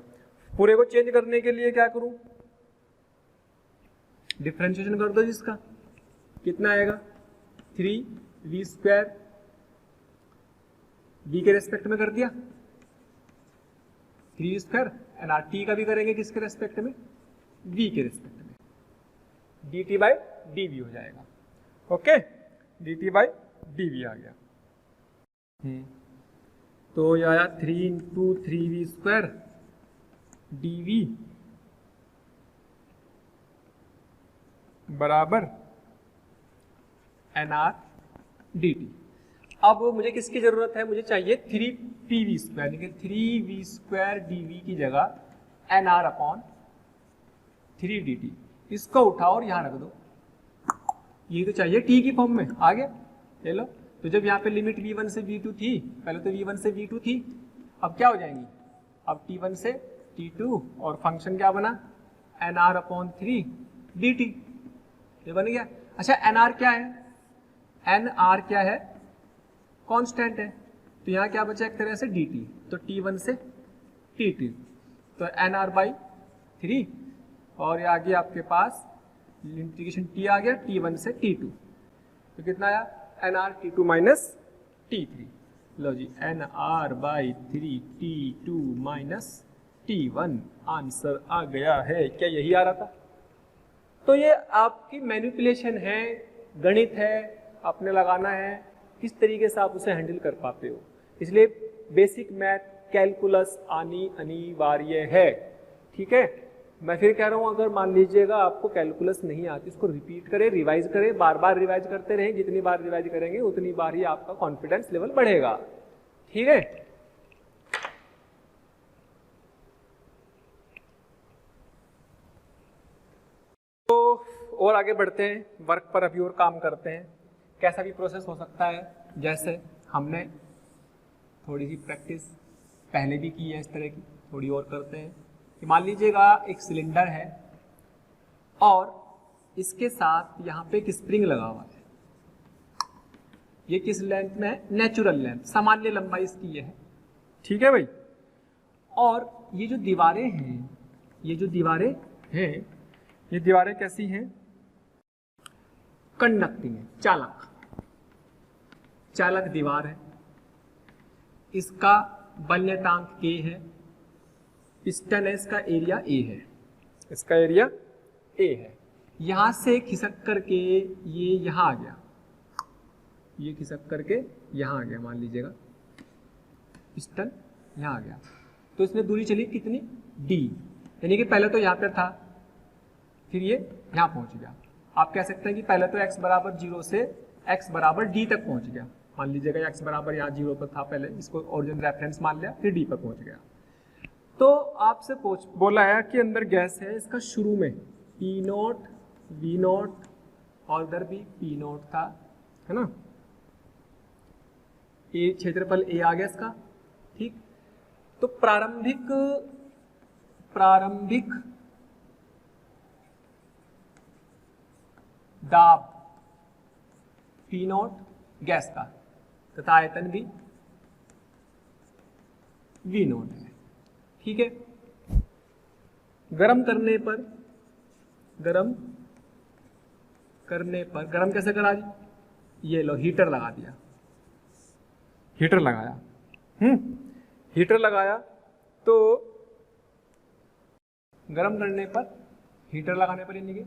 पूरे को चेंज करने के लिए क्या करूं? डिफरेंशिएशन कर दो जिसका। कितना आएगा? 3v² v के रेस्पेक्ट में कर दिया 3v², nRT का भी करेंगे किसके रेस्पेक्ट में? v के रेस्पेक्ट में। dt/dv हो जाएगा। ओके, dt/dv आ गया। तो ये आया 3 × 3v² dv बराबर nRdt। अब मुझे किसकी जरूरत है? मुझे चाहिए 3pv², यानी कि 3v² dv की जगह nR/3dt। इसको उठाओ और यहां रख दो। ये तो चाहिए t की फॉर्म में। आ गया, ले लो। तो जब यहाँ पे लिमिट v1 से v2 थी, पहले तो v1 से v2 थी, अब क्या हो जाएंगी? अब t1 से t2 और फंक्शन क्या बना? nR/3dt। ये बन गया। अच्छा, nR क्या है? nR क्या है? कांस्टेंट है। तो यहाँ क्या बचा? एक तरह से dt। तो t1 से t2, तो nR/3। और ये आगे आपके पास इंटीग्रेशन t आ गया t1 से t2। तो कितना आया? nR/T2 minus t3। लो जी, nR/3 t2 माइनस t1 आंसर आ गया है। क्या यही आ रहा था? तो ये आपकी मैनिपुलेशन है, गणित है, आपने लगाना है किस तरीके से आप उसे हैंडल कर पाते हो। इसलिए बेसिक मैथ, कैलकुलस आनी अनिवार्य है। ठीक है, मैं फिर कह रहा हूँ, अगर मान लीजिएगा आपको कैलकुलस नहीं आती, इसको रिपीट करें, रिवाइज करें, बार बार रिवाइज करते रहें। जितनी बार रिवाइज करेंगे उतनी बार ही आपका कॉन्फिडेंस लेवल बढ़ेगा। ठीक है, तो और आगे बढ़ते हैं, वर्क पर अभी और काम करते हैं। कैसा भी प्रोसेस हो सकता है, जैसे हमने थोड़ी सी प्रैक्टिस पहले भी की है इस तरह की, थोड़ी और करते हैं। कि मान लीजिएगा एक सिलेंडर है और इसके साथ यहाँ पे एक स्प्रिंग लगा हुआ है। ये किस लेंथ में है? नेचुरल लेंथ, सामान्य लंबाई इसकी ये है। ठीक है भाई। और ये जो दीवारें हैं, ये दीवारें कैसी हैं? कंडक्टिंग है, चालक दीवार है। इसका वलयतांक K है, पिस्टन है, इसका एरिया A है। इसका एरिया ए है। यहां से खिसक करके ये यहां आ गया, ये खिसक करके यहां आ गया, मान लीजिएगा पिस्टन यहां आ गया, तो इसमें दूरी चली कितनी डी, यानी कि पहले तो यहाँ पर था, फिर ये यहाँ पहुंच गया। आप कह सकते हैं कि पहले तो x बराबर 0 से x बराबर d तक पहुंच गया, मान लीजिएगा x बराबर यहाँ 0 पर था पहले, इसको ओरिजिन रेफरेंस मान लिया, फिर d पर पहुंच गया। तो आपसे बोला है कि अंदर गैस है, इसका शुरू में P0 V0 और इधर भी P0 था, है ना, ये क्षेत्रफल A आ गया इसका, ठीक। तो प्रारंभिक दाब P0 गैस का तथा आयतन भी V0 है, ठीक है। गरम कैसे करा जी, ये लो हीटर लगा दिया, हीटर लगाया, तो गरम करने पर, हीटर लगाने पर यानी कि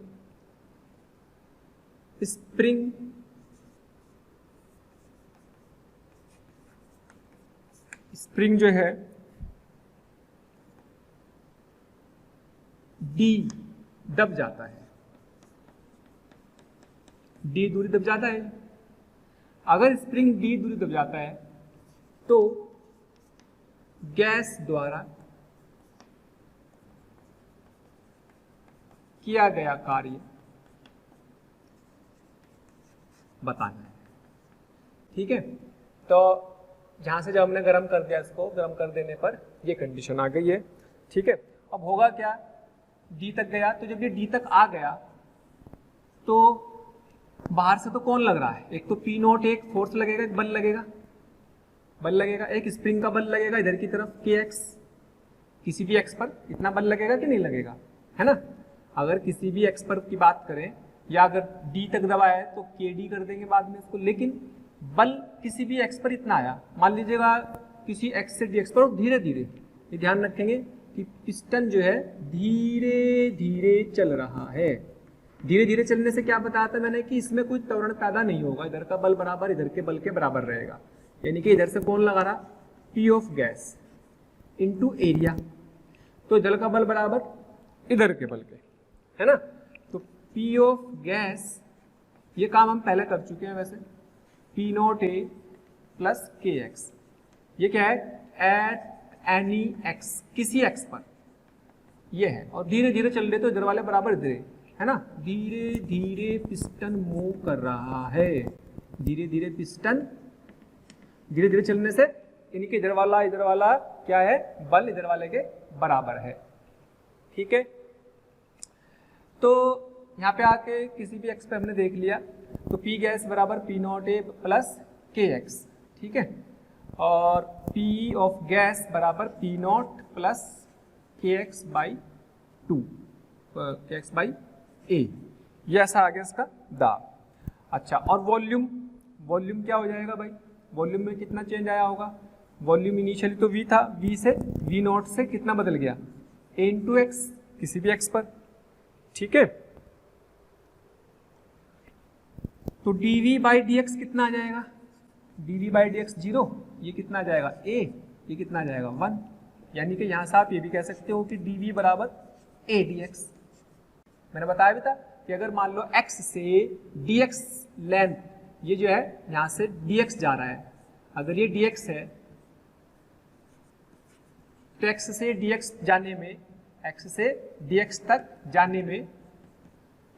स्प्रिंग जो है डी दब जाता है, डी दूरी दब जाता है। अगर स्प्रिंग डी दूरी दब जाता है तो गैस द्वारा किया गया कार्य बताना है, ठीक है। तो जहां से जब हमने गर्म कर दिया, इसको गर्म कर देने पर ये कंडीशन आ गई है, ठीक है। अब होगा क्या, डी तक गया, तो जब ये डी तक आ गया तो बाहर से तो कौन लग रहा है, एक तो P0 एक फोर्स लगेगा, एक बल लगेगा, एक स्प्रिंग का बल लगेगा इधर की तरफ kx, किसी भी x पर इतना बल लगेगा कि नहीं लगेगा, है ना। अगर किसी भी x पर की बात करें या अगर d तक दबाया है तो kd कर देंगे बाद में इसको, लेकिन बल किसी भी x पर इतना आया, मान लीजिएगा किसी x से dx पर, धीरे धीरे, ये ध्यान रखेंगे कि पिस्टन जो है धीरे धीरे चल रहा है। धीरे धीरे चलने से क्या बताया था मैंने कि इसमें कोई त्वरण पैदा नहीं होगा, इधर का बल बराबर इधर के बल के बराबर रहेगा, यानी कि इधर से कौन लगा रहा, P of gas into area, तो इधर का बल बराबर इधर के बल के, है ना। तो P ऑफ गैस, ये काम हम पहले कर चुके हैं वैसे, P0A प्लस kx, ये क्या है, एट एनी x, किसी x पर ये है, और धीरे धीरे चल रहे तो इधर वाले बराबर इधर है ना, धीरे धीरे पिस्टन मूव कर रहा है, धीरे धीरे पिस्टन धीरे धीरे चलने से यानी कि इधर वाला क्या है, बल इधर वाले के बराबर है, ठीक है। तो यहाँ पे आके किसी भी x पे हमने देख लिया, तो P गैस बराबर P0A प्लस kx, ठीक है, और P ऑफ गैस बराबर P0 plus kx by 2, kx by a, ये ऐसा आ गया इसका दाब। अच्छा, और वॉल्यूम क्या हो जाएगा भाई, वॉल्यूम में कितना चेंज आया होगा, वॉल्यूम इनिशियली तो V था, V से V0 से कितना बदल गया, a इंटू एक्स, किसी भी x पर, ठीक है। तो dv बाई dx कितना आ जाएगा, dv बाई dx 0, ये कितना आ जाएगा a, ये कितना आ जाएगा 1, यानी कि यहाँ से आप ये भी कह सकते हो कि dv बराबर a dx। मैंने बताया भी था कि अगर मान लो x से dx लेंथ, ये जो है यहाँ से dx जा रहा है, अगर ये dx है तो x से dx जाने में, x से dx तक जाने में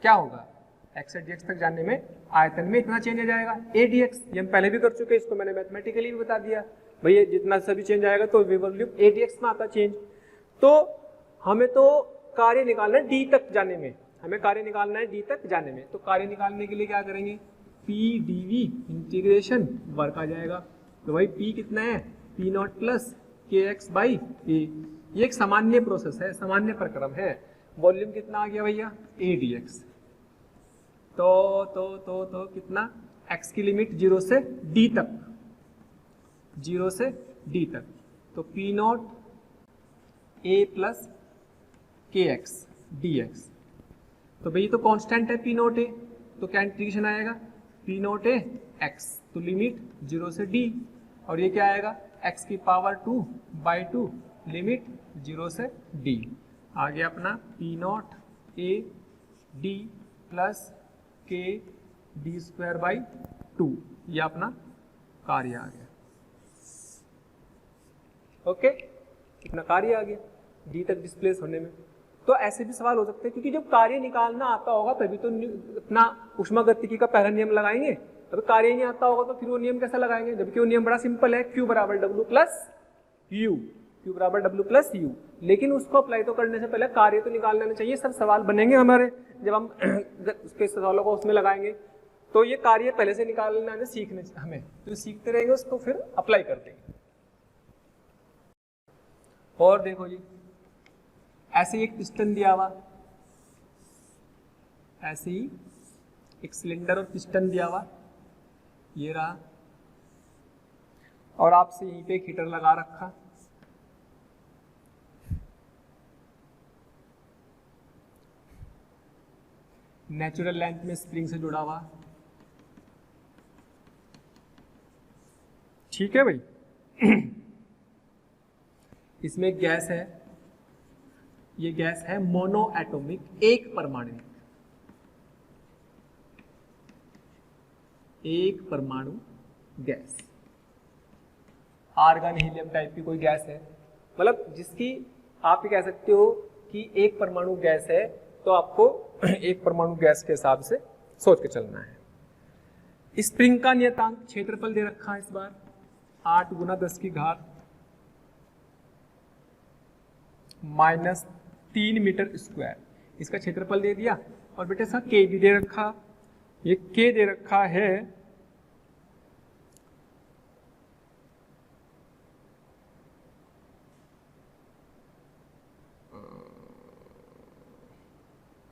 क्या होगा, x से dx तक जाने में आयतन में इतना चेंज आ जाएगा a dx, ये हम पहले भी कर चुके हैं, इसको मैंने मैथमेटिकली भी बता दिया भैया, जितना सभी चेंज आएगा तो वॉल्यूम a dx में आता चेंज। तो हमें तो कार्य निकालना है d तक जाने में, हमें कार्य निकालना है d तक जाने में, तो कार्य निकालने के लिए क्या करेंगे, p dv इंटीग्रेशन वर्क आ जाएगा, तो भाई p कितना है, P0 plus kx by a, ये एक सामान्य प्रोसेस है, सामान्य प्रक्रम है। वॉल्यूम कितना आ गया भैया, a dx, तो कितना, x की लिमिट 0 से d तक, 0 से d तक, तो P0 a plus kx dx, तो भाई ये तो कांस्टेंट है पी नोट ए, तो क्या इंटीग्रेशन आएगा पी नोट ए एक्स, तो लिमिट 0 से d, और ये क्या आएगा x की पावर 2/2 लिमिट 0 से d। आ गया अपना P note A D plus के डी स्क्वायर बाई 2, ये अपना कार्य आ गया। ओके, इतना कार्य आ गया डी तक डिस्प्लेस होने में। तो ऐसे भी सवाल हो सकते हैं, क्योंकि जब कार्य निकालना आता होगा तभी तो अपना ऊष्मागतिकी का पहला नियम लगाएंगे। अगर कार्य नहीं आता होगा तो फिर वो नियम कैसा लगाएंगे, जबकि वो नियम बड़ा सिंपल है, Q बराबर W प्लस यू, Q बराबर W प्लस यू। लेकिन उसको अप्लाई तो करने से पहले कार्य तो निकाल लेना चाहिए। सब सवाल बनेंगे हमारे जब हम उसके सवालों को उसमें लगाएंगे, तो ये कार्य पहले से निकालना सीखने हमें, तो सीखते रहेंगे उसको फिर अप्लाई कर देंगे। और देखो जी, ऐसे ही एक पिस्टन दिया हुआ, ऐसे ही एक सिलेंडर और पिस्टन दिया हुआ, ये रहा, और आपसे यहीं पे एक हीटर लगा रखा, नेचुरल लेंथ में स्प्रिंग से जुड़ा हुआ। ठीक है भाई। इसमें गैस है, ये गैस है मोनो एटॉमिक, एक परमाणु, एक परमाणु गैस, आर्गन हीलियम टाइप की कोई गैस है, मतलब जिसकी आप ये कह सकते हो कि एक परमाणु गैस है, तो आपको एक परमाणु गैस के हिसाब से सोच के चलना है। स्प्रिंग का नियतांक क्षेत्रफल दे रखा है इस बार 8 × 10 की घात -3 मीटर स्क्वायर, इसका क्षेत्रफल दे दिया। और बेटे इसका के भी दे रखा, ये के दे रखा है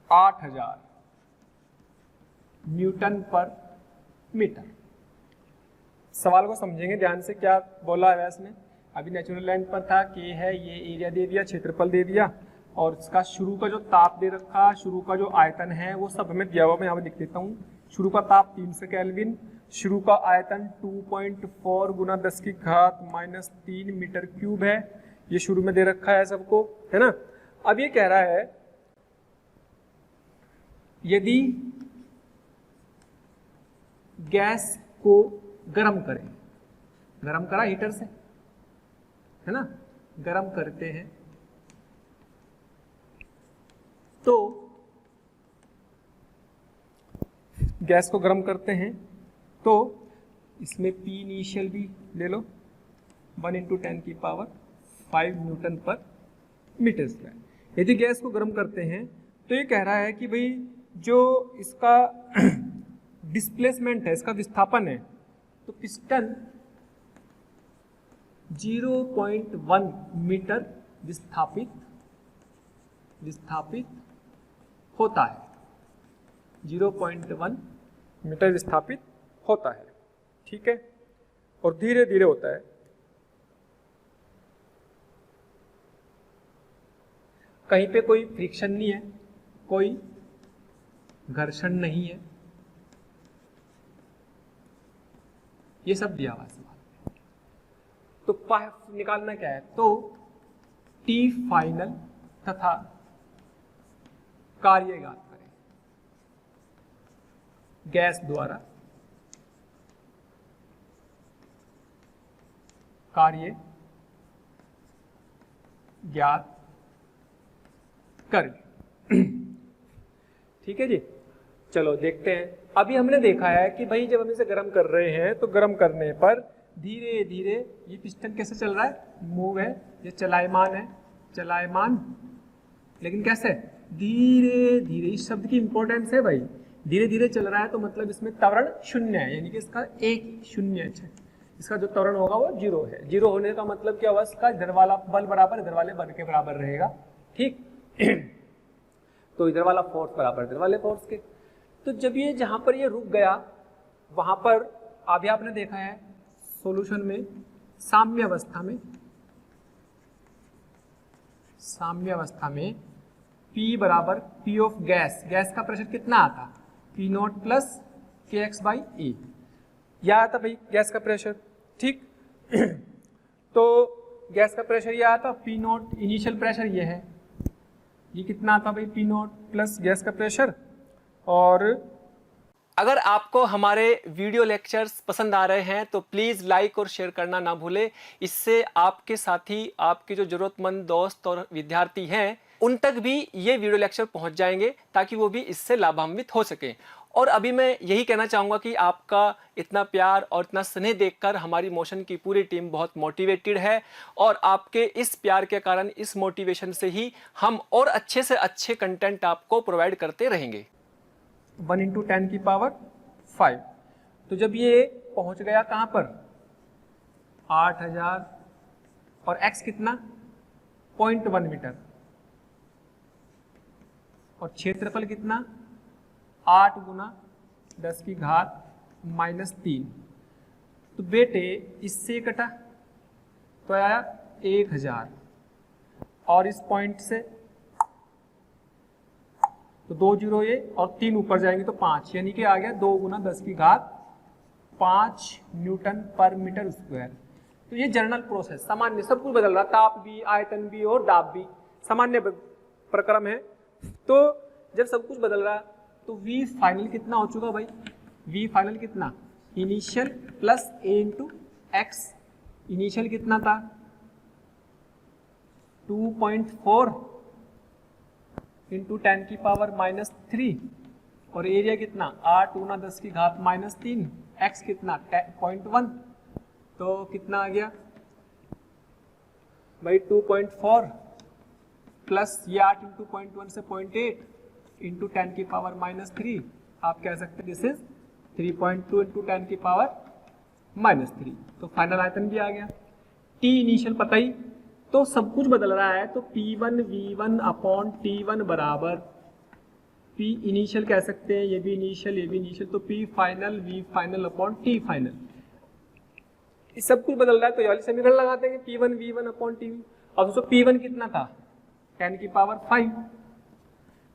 8000 न्यूटन पर मीटर। सवाल को समझेंगे ध्यान से, क्या बोला है इसमें। अभी नेचुरल लेंथ पर था के है, ये एरिया दे दिया, क्षेत्रफल दे दिया, और इसका शुरू का जो ताप दे रखा, शुरू का जो आयतन है वो सब हमें दिया हुआ, मैं यहाँ पे लिख देता हूँ। शुरू का ताप 300 केल्विन, शुरू का आयतन 2.4 × 10 की घात -3 मीटर क्यूब है, ये शुरू में दे रखा है सबको, है ना। अब ये कह रहा है यदि गैस को गर्म करें, गर्म करा हीटर से, है ना, गर्म करते हैं तो गैस को गर्म करते हैं तो इसमें पी इनिशियल भी ले लो 1 × 10⁵ न्यूटन पर मीटर स्क्वायर। यदि गैस को गर्म करते हैं तो ये कह रहा है कि भाई जो इसका डिस्प्लेसमेंट है, इसका विस्थापन है, तो पिस्टन 0.1 मीटर विस्थापित होता है, 0.1 मीटर विस्थापित होता है। ठीक है, और धीरे धीरे होता है। कहीं पे कोई फ्रिक्शन नहीं है, कोई घर्षण नहीं है, ये सब दिया हुआ सवाल। तो निकालना क्या है, तो टी फाइनल तथा कार्य ज्ञात करें गैस द्वारा, कार्य ज्ञात करें। ठीक है जी, चलो देखते हैं। अभी हमने देखा है कि भाई जब हम इसे गर्म कर रहे हैं तो गर्म करने पर धीरे धीरे ये पिस्टन कैसे चल रहा है, मूव है, ये चलायमान है, चलायमान, लेकिन कैसे, धीरे धीरे। इस शब्द की इंपॉर्टेंस है भाई, धीरे धीरे चल रहा है तो मतलब इसमें त्वरण 0 है, यानी कि इसका एक 0 है, इसका जो त्वरण होगा वो 0 है। 0 होने का मतलब क्या हुआ, इसका इधर वाला बल बराबर इधर वाले बल के बराबर रहेगा। ठीक तो इधर वाला फोर्स बराबर इधर वाले फोर्स के। तो जब ये जहां पर ये रुक गया, वहां पर अभी आपने देखा है सॉल्यूशन में साम्य अवस्था में P बराबर P ऑफ गैस, गैस का प्रेशर कितना आता, P नॉट प्लस के एक्स बाई ए, यह आता भाई गैस का प्रेशर, ठीक। तो गैस का प्रेशर यह आता, P नॉट इनिशियल प्रेशर ये है, ये कितना आता भाई P नॉट प्लस गैस का प्रेशर। और अगर आपको हमारे वीडियो लेक्चर्स पसंद आ रहे हैं तो प्लीज़ लाइक और शेयर करना ना भूलें। इससे आपके साथी, आपके जो ज़रूरतमंद दोस्त और विद्यार्थी हैं उन तक भी ये वीडियो लेक्चर पहुंच जाएंगे ताकि वो भी इससे लाभान्वित हो सकें। और अभी मैं यही कहना चाहूँगा कि आपका इतना प्यार और इतना स्नेह देखकर हमारी मोशन की पूरी टीम बहुत मोटिवेटेड है और आपके इस प्यार के कारण, इस मोटिवेशन से ही हम और अच्छे से अच्छे कंटेंट आपको प्रोवाइड करते रहेंगे। 1 इंटू 10 की पावर 5, तो जब ये पहुंच गया कहाँ पर 8000 और x कितना 0.1 मीटर और क्षेत्रफल कितना 8 गुना 10 की घात -3, तो बेटे इससे कटा तो आया 1000 और इस पॉइंट से तो 2 जीरो ये और 3 ऊपर जाएंगे तो 5, यानी कि आ गया 2 गुना 10 की घात 5 न्यूटन पर मीटर स्क्वायर। तो ये जनरल प्रोसेस, सामान्य, सब कुछ बदल रहा, ताप भी, आयतन भी और दाब भी सामान्य प्रक्रम है। तो जब सब कुछ बदल रहा तो V फाइनल कितना हो चुका भाई, V फाइनल कितना initial plus A into x, initial कितना था 2.4 इंटू 10 की पावर -3 और एरिया कितना 8 गुना 10 की घात -3, x कितना 0.1, तो कितना आ गया भाई 2.4 प्लस ये 8 इंटू 0.1 से 0.8 इंटू 10 की पावर -3, आप कह सकते हैं दिस इज 3.2 इंटू 10 की पावर -3। तो फाइनल आयतन भी आ गया। T इनिशियल पता ही, तो सब कुछ बदल रहा है, तो P1 V1 अपॉन T1 बराबर P इनिशियल कह सकते हैं, ये भी इनिशियल, ये भी इनिशियल, तो P final V final upon T final, सब कुछ बदल रहा है। तो ये वाली समीकरण लगा देंगे P1 V1 अपॉन T। अब दोस्तों P1 कितना था 10 की पावर 5,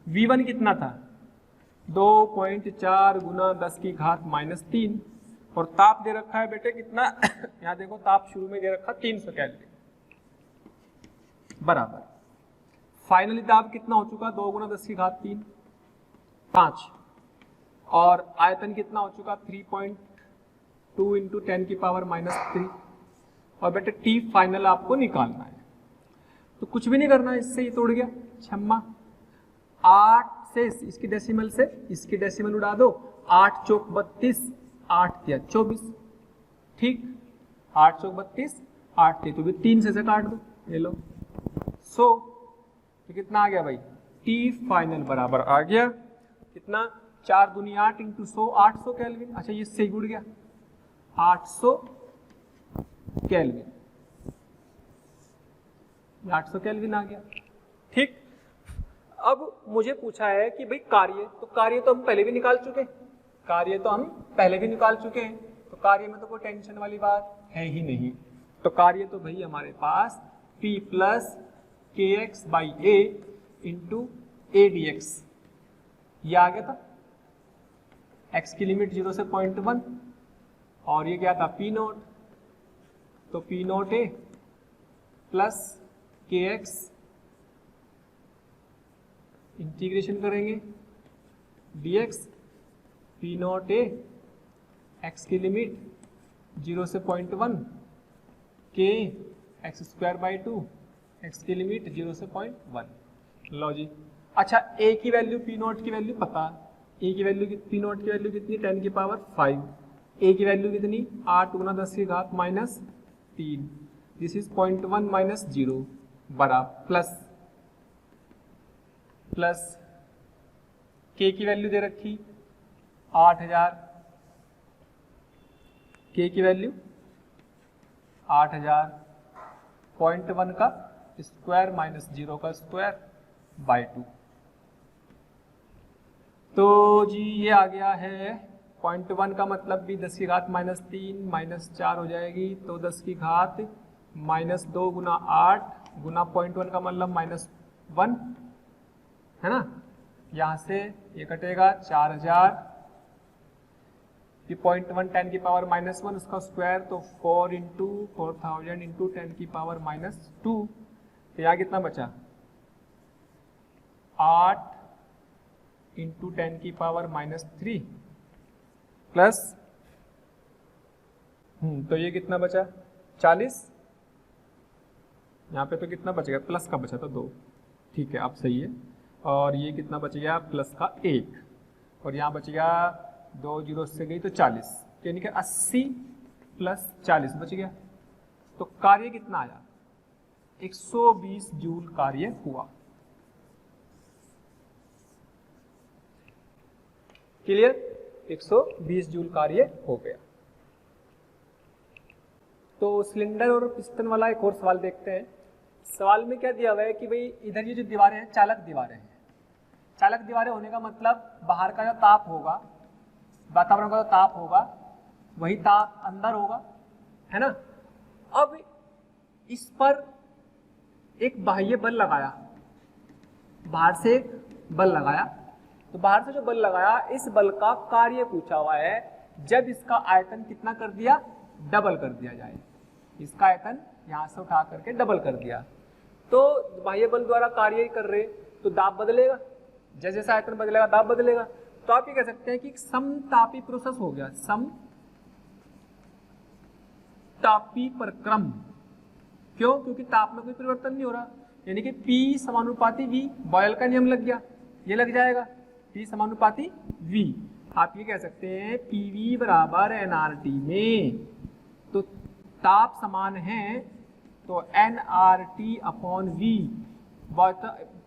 V1 कितना था 2.4 गुना 10 की घात -3 और ताप दे रखा है बेटे कितना यहाँ देखो ताप शुरू में दे रखा 300 कैलोरी बराबर फाइनली दाब कितना हो चुका 2 गुना 10 की घात 3 5 और आयतन कितना हो चुका 3.2 इंटू 10 की पावर -3 और बेटे टी फाइनल आपको निकालना है। तो कुछ भी नहीं करना है, इससे ये तोड़ गया छम्मा 8 से इसकी डेसिमल उड़ा दो, 8 चौक 32 8 या 24, ठीक 8 चौक 32 8 तो भी 3 से काट दो, ले लो। सो तो कितना आ गया भाई टी फाइनल बराबर आ गया कितना 4 दूनी 8 इंटू 100 800 केल्विन। अच्छा ये सही जुड़ गया 800 केल्विन, 800 केल्विन आ गया, ठीक। अब मुझे पूछा है कि भाई कार्य, तो कार्य तो हम पहले भी निकाल चुके हैं, तो कार्य में तो कोई टेंशन वाली बात है ही नहीं। तो कार्य तो भाई हमारे पास P प्लस के x by A into A D x, ये आ गया था, x की लिमिट 0 से 0.1 और ये क्या था P नोट, तो P नोट ए प्लस के एक्स इंटीग्रेशन करेंगे dx P नोट ए x की लिमिट 0 से 0.1 के एक्स स्क्वायर बाई 2 x की लिमिट 0 से 0.1। लो जी, अच्छा a की वैल्यू P नोट की वैल्यू पता, a की वैल्यू P नोट की वैल्यू कितनी 10 की पावर 5, a की वैल्यू कितनी 8 गुना 10 की घात -3, दिस इज 0.1 माइनस 0 बराबर प्लस k की वैल्यू दे रखी 8000, k की वैल्यू 8000, 0.1 का स्क्वायर माइनस 0 का स्क्वायर बाई 2। तो जी ये आ गया है 0.1 का मतलब भी 10 की घात -3 -4 हो जाएगी, तो 10 की घात -2 गुना 8 गुना 0.1 का मतलब -1 है ना। यहाँ से ये कटेगा 4000, ये 0.1 10 की पावर -1 उसका स्क्वायर, तो 4 इंटू 4000 इंटू 10 की पावर -2, तो यहाँ कितना बचा 8 इंटू 10 की पावर -3 प्लस तो ये कितना बचा 40, यहाँ पे तो कितना बचेगा प्लस का बचा था 2, ठीक है अब सही है। और ये कितना बच गया प्लस का 1, और यहाँ बच गया 2 जीरो से गई तो 40, यानी कि 80 प्लस 40 बच गया। तो कार्य कितना आया 120 जूल कार्य हुआ। क्लियर, 120 जूल कार्य हो गया। तो सिलेंडर और पिस्टन वाला एक और सवाल देखते हैं। सवाल में क्या दिया हुआ है कि भाई इधर ये जो दीवारें हैं चालक दीवारें हैं। चालक दीवारें होने का मतलब बाहर का जो ताप होगा, वातावरण का जो ताप होगा वही ताप अंदर होगा, है ना। अब इस पर एक बाह्य बल लगाया, बाहर से एक बल लगाया, तो बाहर से जो बल लगाया इस बल का कार्य पूछा हुआ है जब इसका आयतन कितना कर दिया डबल कर दिया जाए। इसका आयतन यहां से उठा करके डबल कर दिया, तो बाह्य बल द्वारा कार्य ही कर रहे तो दाब बदलेगा, जैसे जैसा आयतन बदलेगा दाब बदलेगा। तो आप ये कह सकते हैं कि समतापी प्रोसेस हो गया, समतापी प्रक्रम। क्यों? क्योंकि ताप में कोई परिवर्तन नहीं हो रहा, यानी कि P समानुपाती V, बॉयल का नियम लग गया, ये लग जाएगा P समानुपाती V। आप ये कह सकते हैं PV बराबर nRT में तो ताप समान है, तो nRT अपॉन V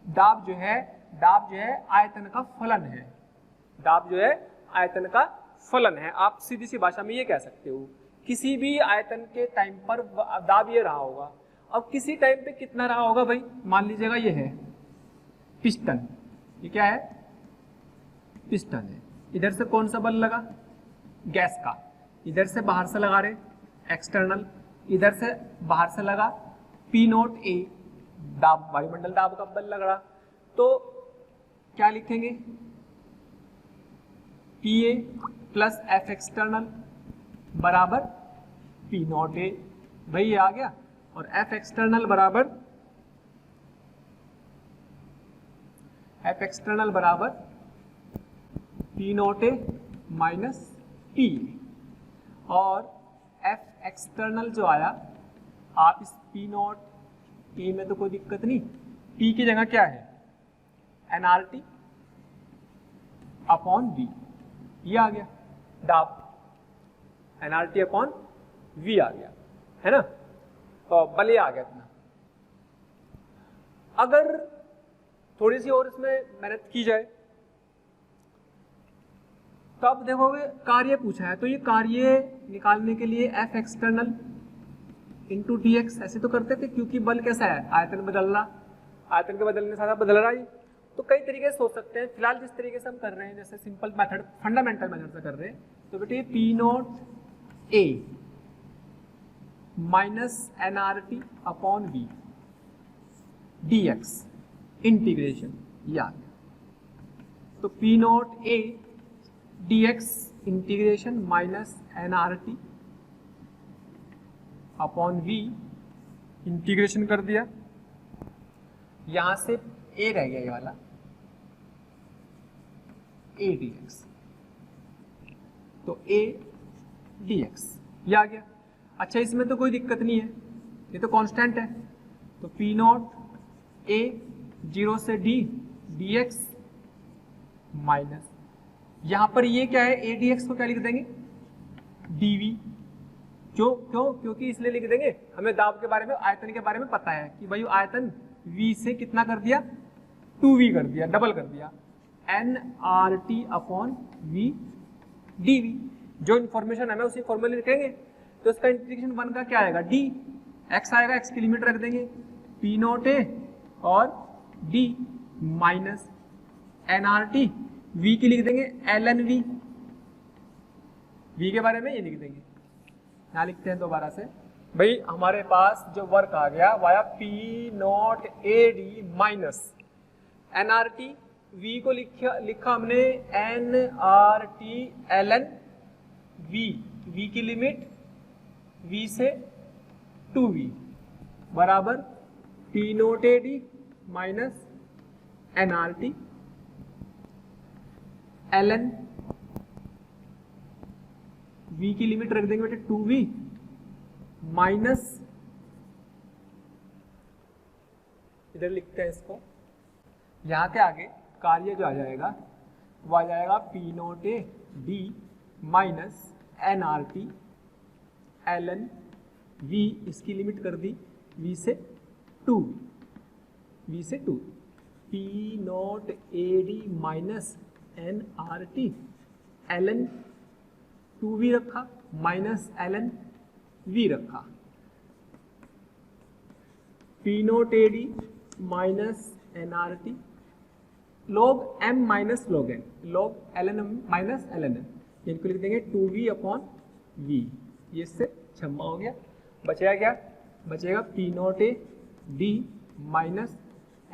दाब जो है आयतन का फलन है, दाब जो है आयतन का फलन है। आप सीधी सी भाषा में ये कह सकते हो किसी भी आयतन के टाइम पर दाब ये रहा होगा। अब किसी टाइम पे कितना रहा होगा भाई, मान लीजिएगा ये है पिस्टन, ये क्या है पिस्टन है, इधर से कौन सा बल लगा गैस का, इधर से बाहर से लगा रहे एक्सटर्नल, इधर से बाहर से लगा P0A दाब, वायुमंडल दाब का बल लग रहा। तो क्या लिखेंगे PA प्लस F एक्सटर्नल बराबर P0A, भाई ये आ गया, और F एक्सटर्नल बराबर P0A माइनस P, और F एक्सटर्नल जो आया आप इस P0A में तो कोई दिक्कत नहीं, P की जगह क्या है nRT अपॉन V, ये आ गया दाब, nRT अपॉन V आ गया, है ना। तो बल ये आ गया इतना। अगर थोड़ी सी और इसमें मेहनत की जाए तो आप देखोगे कार्य पूछा है, तो ये कार्य निकालने के लिए F एक्सटर्नल इंटू dx ऐसे तो करते थे, क्योंकि बल कैसा है आयतन बदल रहा, आयतन के बदलने से बदल रहा है। तो कई तरीके से सोच सकते हैं, फिलहाल जिस तरीके से हम कर रहे हैं जैसे सिंपल मेथड फंडामेंटल मेथड से कर रहे हैं, तो बेटे P0A minus nRT upon V dx integration, ये आ गया। तो P0A dx integration minus nRT upon V integration कर दिया, यहां से A रह गया ये वाला A dx, तो A dx ये आ गया। अच्छा इसमें तो कोई दिक्कत नहीं है, ये तो कांस्टेंट है, तो P0A 0 से D dx माइनस यहां पर ये क्या है A dx को क्या लिख देंगे dV। क्यों? क्योंकि इसलिए लिख देंगे हमें दाब के बारे में आयतन के बारे में पता है कि भाई आयतन V से कितना कर दिया 2V कर दिया, डबल कर दिया, nRT अपॉन V dV। जो इन्फॉर्मेशन हमें उसी फॉर्मूले लिखेंगे, तो इसका इंटीग्रेशन 1 का क्या आएगा d, x आएगा, x की लिमिट रख देंगे P0A और d माइनस nRT, V की लिख देंगे ln V, V के बारे में ये लिख देंगे। यहाँ लिखते हैं दोबारा से, भाई हमारे पास जो वर्क आ गया via P0AD minus nRT V को लिखा हमने nRT ln V की लिमिट V से 2V बराबर P note AD minus nRT ln V की लिमिट रख देंगे बेटे 2V माइनस, इधर लिखते हैं इसको, यहाँ के आगे कार्य जो आ जाएगा वो आ जाएगा P note A D minus nRT ln V, इसकी लिमिट कर दी V से 2, P note A D minus nRT ln 2V रखा माइनस ln V रखा, P note A D minus nRT log m minus log n, log ln m minus ln n, इनको लिख देंगे 2V अपॉन V, ये इससे छम्मा हो गया, बचेगा क्या, बचेगा P note A D minus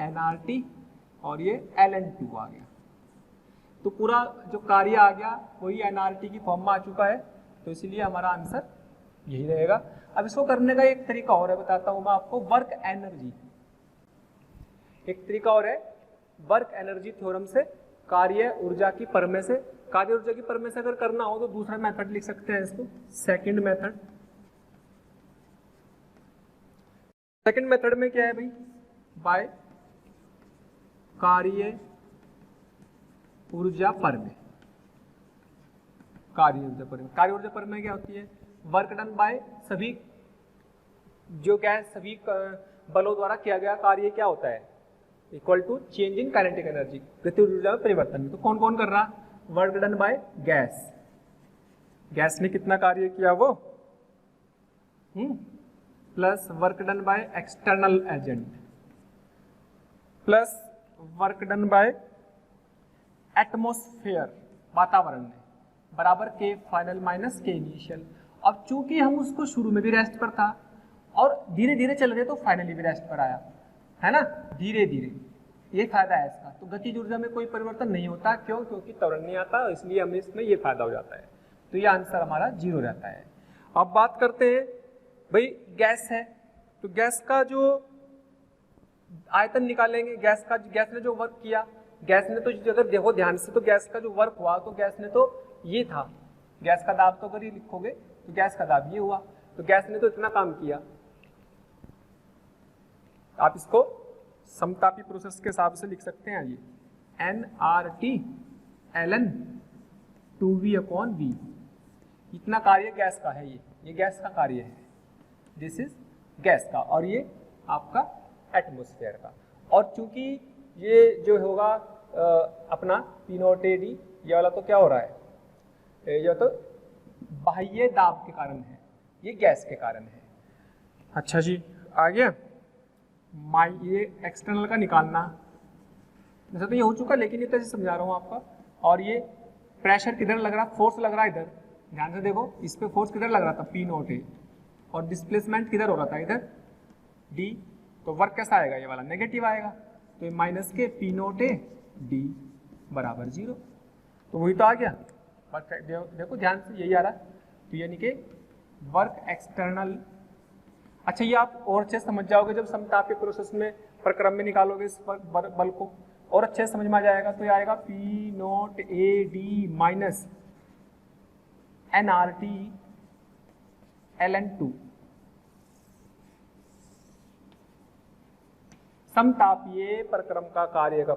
nRT और ये ln 2 आ गया। तो पूरा जो कार्य आ गया वही nRT की फॉर्म में आ चुका है, तो इसीलिए हमारा आंसर यही रहेगा। अब इसको करने का एक तरीका और है, बताता हूं मैं आपको, वर्क एनर्जी। एक तरीका और है, वर्क एनर्जी थ्योरम से कार्य ऊर्जा की परमेय से, कार्य ऊर्जा की परमेय से अगर करना हो तो दूसरा मेथड लिख सकते हैं इसको, सेकंड मेथड। सेकंड मेथड में क्या है भाई, बाय कार्य ऊर्जा परमेय। कार्य ऊर्जा परमेय, कार्य ऊर्जा परमेय क्या होती है, वर्क डन बाय सभी, जो क्या है सभी बलों द्वारा किया गया कार्य क्या होता है, equal to change in kinetic energy, गतिज ऊर्जा में परिवर्तन। तो कौन कौन कर रहा, work done by gas, gas ने कितना कार्य किया वो, plus work done by external agent, plus work done by atmosphere वातावरण में, बराबर के फाइनल माइनस के इनिशियल। अब चूंकि हम उसको शुरू में भी रेस्ट पर था और धीरे धीरे चल रहे तो फाइनली भी रेस्ट पर आया है ना, धीरे धीरे, ये फायदा है इसका। तो गतिज ऊर्जा में कोई परिवर्तन नहीं होता, क्यों, क्योंकि त्वरण नहीं आता, इसलिए हमें इसमें ये फायदा हो जाता है। तो ये आंसर हमारा 0 रहता है। अब बात करते हैं भाई, गैस है तो गैस का जो आयतन निकालेंगे, गैस ने जो वर्क किया, गैस ने तो अगर देखो ध्यान से तो गैस का जो वर्क हुआ तो गैस ने तो ये था, गैस का दाब तो अगर ये लिखोगे तो गैस का दाब ये हुआ, तो गैस ने तो इतना काम किया। आप इसको समतापी प्रोसेस के हिसाब से लिख सकते हैं, ये nRT ln 2V upon V, इतना कार्य गैस का है, ये गैस का कार्य है, दिस इज गैस का, और ये आपका एटमॉस्फेयर का। और चूंकि ये जो होगा अपना P नोट ए डी, ये वाला तो क्या हो रहा है, ये तो बाह्य दाब के कारण है, ये गैस के कारण है। अच्छा जी, आ गया, ये एक्सटर्नल का निकालना, जैसे तो ये हो चुका, लेकिन ये तो ऐसे समझा रहा हूँ आपका। और ये प्रेशर किधर लग रहा, फोर्स लग रहा है इधर, ध्यान से देखो, इस पे फोर्स किधर लग रहा था, P नोट ए, और डिस्प्लेसमेंट किधर हो रहा था, इधर D, तो वर्क कैसा आएगा, ये वाला नेगेटिव आएगा, तो ये माइनस के P नोट ए D बराबर 0, तो वही तो आ गया। देखो ध्यान से, यही आ रहा, तो यानी कि वर्क एक्सटर्नल। अच्छा, ये आप और अच्छे समझ जाओगे जब समतापीय प्रोसेस में प्रक्रम में निकालोगे इस बल को, और अच्छे समझ में आ जाएगा। तो ये आएगा P note A D minus nRT ln 2, समतापीय प्रक्रम का कार्य का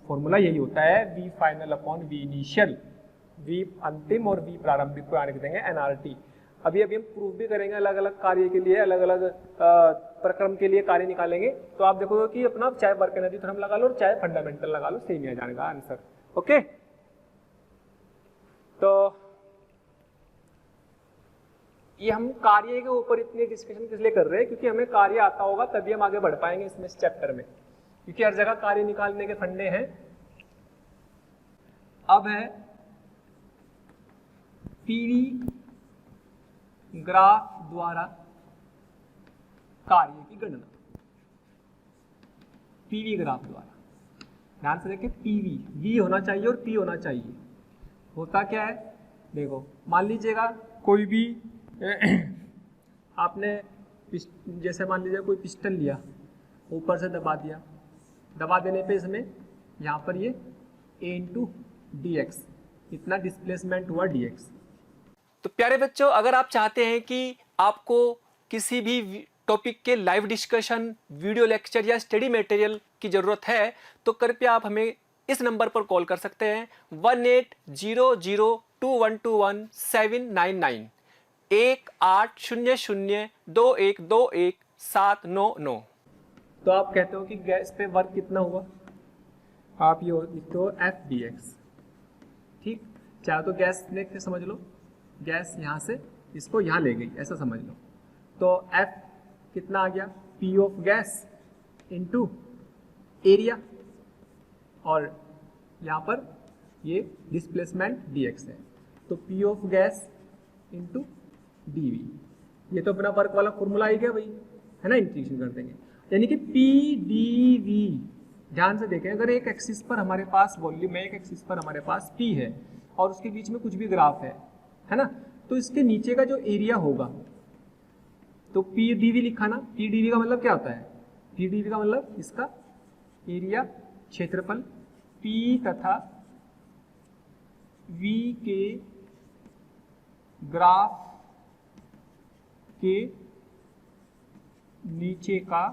फॉर्मूला यही होता है, V final upon V initial, V अंतिम और V प्रारंभिक को आने देंगे nRT। अभी हम प्रूफ भी करेंगे, अलग अलग कार्य के लिए, अलग अलग प्रक्रम के लिए कार्य निकालेंगे, तो आप देखोगे कि अपना चाहे वर्क एनर्जी थ्योरम लगा लो और चाहे फंडामेंटल लगा लो, सेम ही आ जाएगा आंसर। ओके, तो ये हम कार्य के ऊपर इतनी डिस्कशन किस लिए कर रहे हैं, क्योंकि हमें कार्य आता होगा तभी हम आगे बढ़ पाएंगे इसमें, इस चैप्टर में, क्योंकि हर जगह कार्य निकालने के फंडे हैं। अब है पीवी ग्राफ द्वारा कार्य की गणना, पीवी ग्राफ द्वारा। ध्यान से देखें, पीवी, वी होना चाहिए और पी होना चाहिए। होता क्या है, देखो मान लीजिएगा कोई भी आपने जैसे मान लीजिए कोई पिस्टन लिया, ऊपर से दबा दिया, दबा देने पे इसमें यहाँ पर ये a इंटू डी एक्स, इतना डिस्प्लेसमेंट हुआ dx। तो प्यारे बच्चों, अगर आप चाहते हैं कि आपको किसी भी टॉपिक के लाइव डिस्कशन, वीडियो लेक्चर या स्टडी मटेरियल की ज़रूरत है तो कृपया आप हमें इस नंबर पर कॉल कर सकते हैं 18002121 18002121 तो आप कहते हो कि गैस पे वर्क कितना हुआ, आप ये लिखते हो एफ डी एक्स। ठीक, चाहे तो गैस ने समझ लो, गैस यहाँ से इसको यहाँ ले गई, ऐसा समझ लो। तो एफ कितना आ गया, P of gas into area, और यहाँ पर ये डिस्प्लेसमेंट डी एक्स है, तो P of gas into D V. ये तो अपना वर्क वाला फॉर्मूला ही गया भाई, है ना, इंटीग्रेशन कर देंगे। यानी कि पी डी वी, ध्यान से देखें, अगर एक एक्सिस पर हमारे पास वॉल्यूम है, एक एक्सिस पर हमारे पास पी है और उसके बीच में कुछ भी ग्राफ है ना, तो इसके नीचे का जो एरिया होगा, तो पी डी वी लिखा ना, पी डी वी का मतलब क्या होता है, पी डी वी का मतलब इसका एरिया, क्षेत्रफल, पी तथा वी के ग्राफ के नीचे का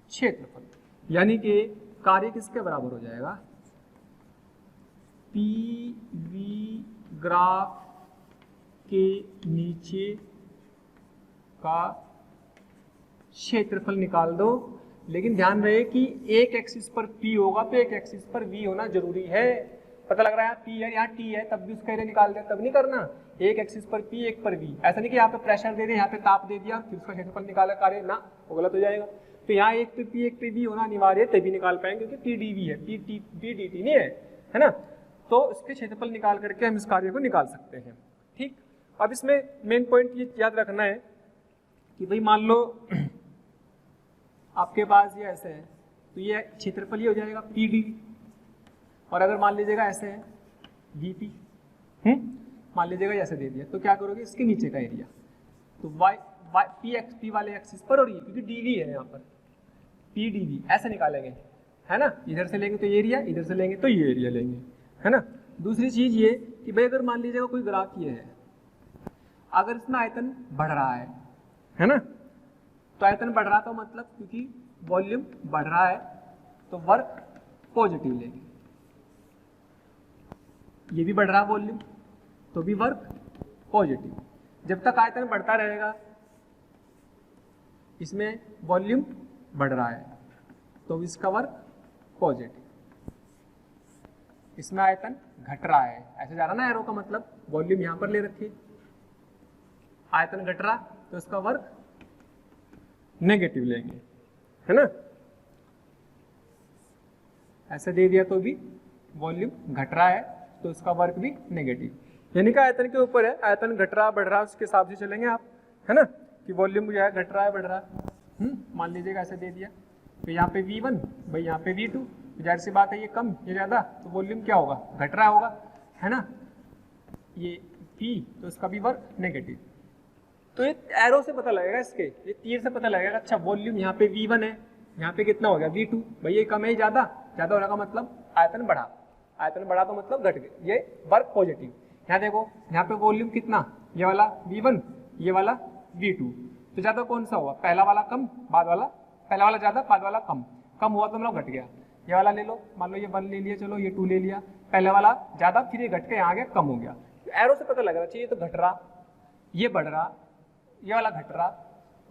क्षेत्रफल। यानी कि कार्य किसके बराबर हो जाएगा, पी वी ग्राफ के नीचे का क्षेत्रफल निकाल दो। लेकिन ध्यान रहे कि एक एक्सिस पर P होगा तो एक एक्सिस पर V होना जरूरी है। पता लग रहा है P है, यहाँ T है, तब भी उसका एरिया निकाल दिया, तब नहीं करना। एक एक्सिस पर P, एक पर V। ऐसा नहीं कि यहाँ पे प्रेशर दे दिया, यहाँ पे ताप दे दिया, फिर उसका क्षेत्रफल निकाला कार्य, ना, वो गलत हो जाएगा। तो यहाँ एक पे P, एक पे V होना अनिवार्य है, तभी निकाल पाएंगे, क्योंकि P dV है, P dt नहीं है ना। तो इसके क्षेत्रफल निकाल करके हम इस कार्य को निकाल सकते हैं। ठीक, अब इसमें मेन पॉइंट ये याद रखना है कि भाई मान लो आपके पास ये ऐसे है, तो ये क्षेत्रफल ये हो जाएगा पी डी, और अगर मान लीजिएगा ऐसे है वी पी, मान लीजिएगा ऐसे दे दिया, तो क्या करोगे, इसके नीचे का एरिया, तो वाई पी एक्स पी वाले एक्सिस पर, और ये क्योंकि डी वी है यहाँ पर, पी डी वी ऐसे निकालेंगे, है ना। इधर से लेंगे तो ये एरिया, इधर से लेंगे तो ये एरिया लेंगे, है ना। दूसरी चीज ये कि भाई अगर मान लीजिएगा कोई ग्राफ ये है, अगर इसमें आयतन बढ़ रहा है ना, तो आयतन बढ़ रहा, तो मतलब क्योंकि वॉल्यूम बढ़ रहा है तो वर्क पॉजिटिव लेंगे। ये भी बढ़ रहा है वॉल्यूम, तो भी वर्क पॉजिटिव। जब तक आयतन बढ़ता रहेगा, इसमें वॉल्यूम बढ़ रहा है तो इसका वर्क पॉजिटिव, इसमें आयतन घट रहा है, ऐसे जा रहा ना एरो का मतलब, वॉल्यूम यहां पर ले रखिए, आयतन घट रहा तो इसका वर्क नेगेटिव लेंगे, है ना। ऐसे दे दिया तो भी वॉल्यूम घट रहा है तो इसका वर्क भी नेगेटिव, यानी कि आयतन के ऊपर है, आयतन घट रहा बढ़ रहा उसके हिसाब से चलेंगे आप, है ना, कि वॉल्यूम जो है घट रहा है बढ़ रहा है। मान लीजिएगा ऐसे दे दिया, तो यहाँ पे V1, भाई यहाँ पे V2, जाहिर सी बात है ये कम ये ज़्यादा, तो वॉल्यूम क्या होगा, घट रहा होगा, है ना। ये P, तो इसका भी वर्क नेगेटिव। तो ये एरो से पता लगेगा, इसके ये तीर से पता लगेगा, अच्छा वॉल्यूम यहाँ पे V1 है, यहाँ पे कितना हो गया V2, भाई ये कम है, ज़्यादा होने का मतलब आयतन बढ़ा, आयतन बढ़ा तो मतलब घट गया, ये वर्क पॉजिटिव। यहाँ देखो, यहाँ पे वॉल्यूम कितना, ये वाला V1, ये वाला V2, तो ज़्यादा कौन सा हुआ, पहला वाला कम, बाद वाला, पहला वाला ज़्यादा, बाद वाला कम, कम हुआ तो मतलब घट गया। ये वाला ले लो, मान लो ये 1 ले लिया, चलो ये 2 ले लिया, पहले वाला ज़्यादा, फिर ये घट के यहाँ आ गया, कम हो गया। एरो से पता लग रहा चाहिए, तो घट रहा, ये बढ़ रहा, ये वाला घट रहा,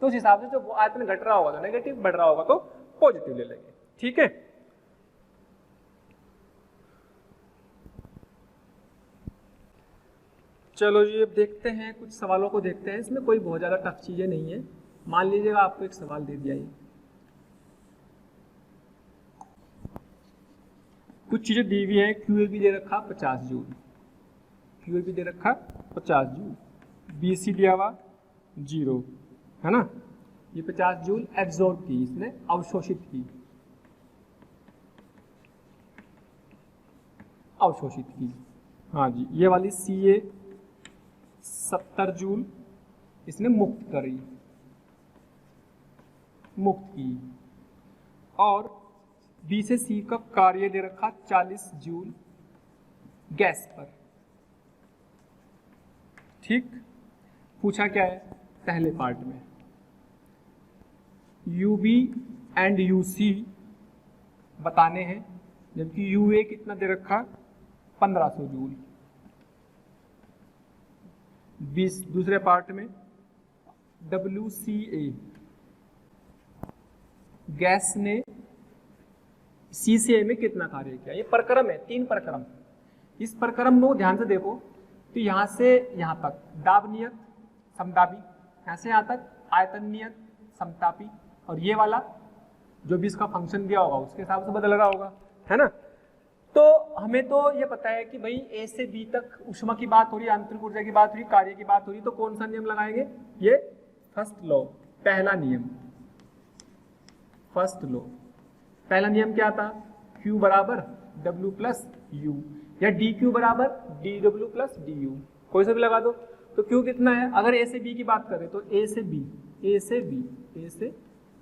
तो उस हिसाब से जो आयतन घट रहा होगा तो नेगेटिव, बढ़ रहा होगा तो पॉजिटिव ले लेंगे। ठीक है, चलो जी अब देखते हैं, कुछ सवालों को देखते हैं। इसमें कोई बहुत ज़्यादा टफ चीज़ें नहीं है। मान लीजिएगा आपको एक सवाल दे दिया, ये कुछ चीज़ें दी हुई हैं, QAB दे रखा 50 जूल, QAB दे रखा 50 जूल, BC दिया हुआ 0, है ना। ये 50 जूल एब्जॉर्ब की, इसने अवशोषित की, अवशोषित की। हाँ जी, ये वाली Ca 70 जूल इसने मुक्त करी, मुक्त की। और B से C का कार्य दे रखा 40 जूल गैस पर। ठीक, पूछा क्या है पहले पार्ट में, UB एंड UC बताने हैं, जबकि UA कितना दे रखा 1500 जूल। 20 दूसरे पार्ट में WCA गैस ने CCA में कितना कार्य किया। ये प्रक्रम है, 3 प्रक्रम। इस प्रक्रम को ध्यान से देखो तो यहाँ से यहाँ तक दाब नियत समतापी, यहाँ से यहाँ तक आयतन नियत समतापी, और ये वाला जो भी इसका फंक्शन दिया होगा उसके हिसाब से बदल रहा होगा, है ना। तो हमें तो ये पता है कि भाई A से B तक ऊष्मा की बात हो रही है, आंतरिक ऊर्जा की बात हो रही है, कार्य की बात हो रही है, तो कौन सा नियम लगाएंगे, ये फर्स्ट लॉ, पहला नियम। फर्स्ट लॉ, पहला नियम क्या था, Q बराबर W प्लस U, या DQ बराबर DW प्लस DU, कोई सा भी लगा दो। तो Q कितना है, अगर A से B की बात करें तो A से B, A से B, A से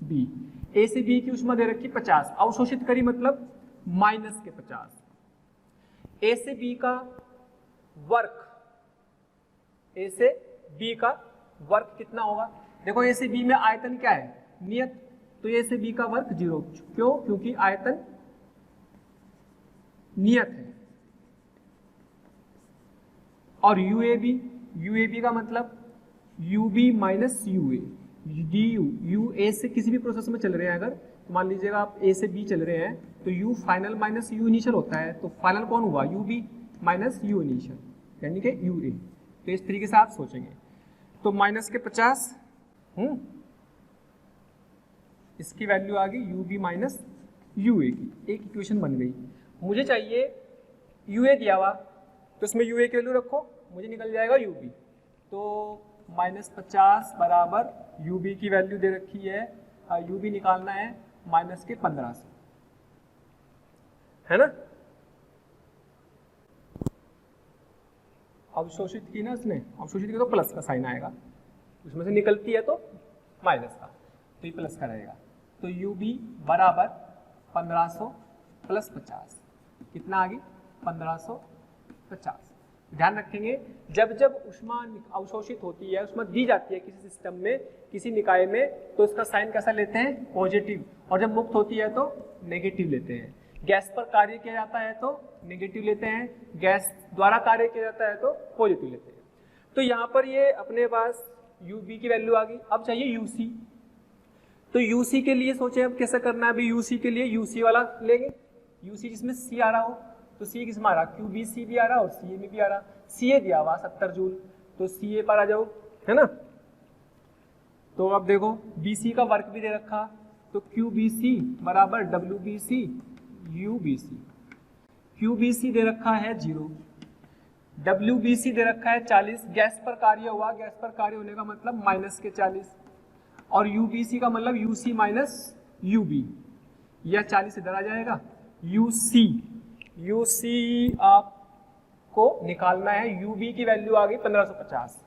B, A से B की ऊष्मा दे रखी 50, अवशोषित करी मतलब माइनस के 50। A से B का वर्क, A से B का वर्क कितना होगा, देखो A से B में आयतन क्या है, नियत, तो A से B का वर्क 0, क्यों, क्योंकि आयतन नियत है। और UAB का मतलब UB minus UA, DU, A से किसी भी प्रोसेस में चल रहे हैं अगर, तो मान लीजिएगा आप A से B चल रहे हैं तो U final minus U initial होता है, तो फाइनल कौन हुआ, UB माइनस U इनिशियल, यानी कि UA। तो इस तरीके से आप सोचेंगे। तो माइनस के 50, इसकी वैल्यू आ गई UB माइनस UA की, एक इक्वेशन बन गई। मुझे चाहिए UA दिया हुआ, तो इसमें UA की वैल्यू रखो, मुझे निकल जाएगा UB। तो माइनस 50 बराबर UB की वैल्यू दे रखी है, UB निकालना है माइनस के 1500, है ना। अवशोषित की ना इसने, अवशोषित की तो प्लस का साइन आएगा, उसमें से निकलती है तो माइनस का, तो ये प्लस का रहेगा। तो UB बराबर 1500 प्लस 50, कितना आ गई 1550। ध्यान रखेंगे, जब जब ऊष्मा अवशोषित होती है, ऊष्मा दी जाती है किसी सिस्टम में, किसी निकाय में, तो इसका साइन कैसा लेते हैं, पॉजिटिव, और जब मुक्त होती है तो नेगेटिव लेते हैं। गैस पर कार्य किया जाता है तो नेगेटिव लेते हैं, गैस द्वारा कार्य किया जाता है तो पॉजिटिव लेते हैं। तो यहाँ पर ये अपने पास UB की वैल्यू आ गई। अब चाहिए UC, तो UC के लिए सोचे अब कैसे करना है। अभी UC के लिए UC वाला लेंगे, UC जिसमें C आ रहा हो, तो C किसमें आ रहा, QBC भी आ रहा और CA में भी आ रहा। CA दिया हुआ 70 जूल, तो CA पर आ जाओ, है ना। तो अब देखो BC का वर्क भी दे रखा, तो QBC बराबर WBC UBC। QBC दे रखा है 0, WBC दे रखा है 40, गैस पर कार्य हुआ, गैस पर कार्य होने का मतलब माइनस के 40, और UBC का मतलब UC माइनस UB, या 40 इधर आ जाएगा। UC आपको निकालना है, UB की वैल्यू आ गई 1550,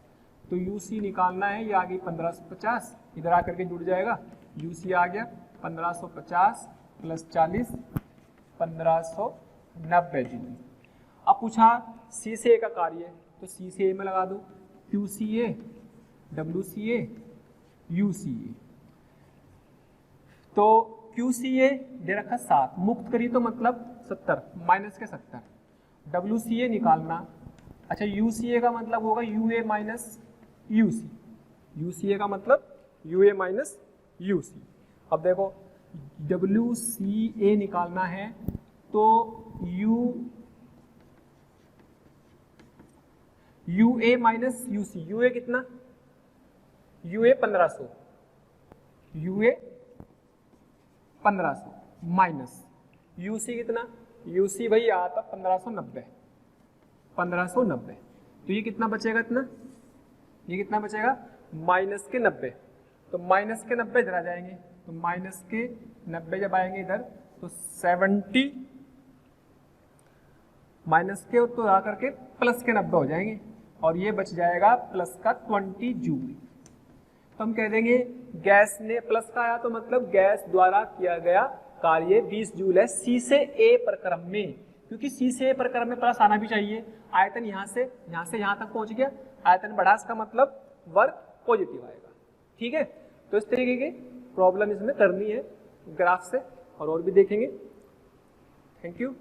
तो UC निकालना है, ये आ गई 1550, इधर आकर के जुड़ जाएगा, UC आ गया 1550 प्लस 40 1590 जूल। अब पूछा C से A का कार्य, तो C से A में लगा दो, QCA WCA UCA। तो QCA दे रखा 7, मुक्त करी तो मतलब 70, माइनस के 70, WCA निकालना। अच्छा, UCA का मतलब होगा UA माइनस UC, UCA का मतलब UA माइनस UC। अब देखो WCA निकालना है, तो UA माइनस UC, UA कितना, UA 1500, UA 1500 माइनस UC कितना, UC भाई आता 1590, 1590, तो ये कितना बचेगा, इतना, ये कितना बचेगा माइनस के 90, तो माइनस के 90 इधर आ जाएंगे, तो माइनस के 90 जब आएंगे इधर, तो 70 माइनस के तो आकर के प्लस के 90 हो जाएंगे और ये बच जाएगा प्लस का 20 जूल। तो हम कह देंगे गैस ने प्लस का आया तो मतलब गैस द्वारा किया गया कार्य 20 जूल है सी से ए प्रक्रम में, क्योंकि सी से ए प्रक्रम में प्लस आना भी चाहिए। आयतन यहाँ से यहाँ तक पहुंच गया, आयतन बढ़ा इसका मतलब वर्क पॉजिटिव आएगा। ठीक है, तो इस तरीके की प्रॉब्लम इसमें करनी है ग्राफ से और भी देखेंगे। Thank you.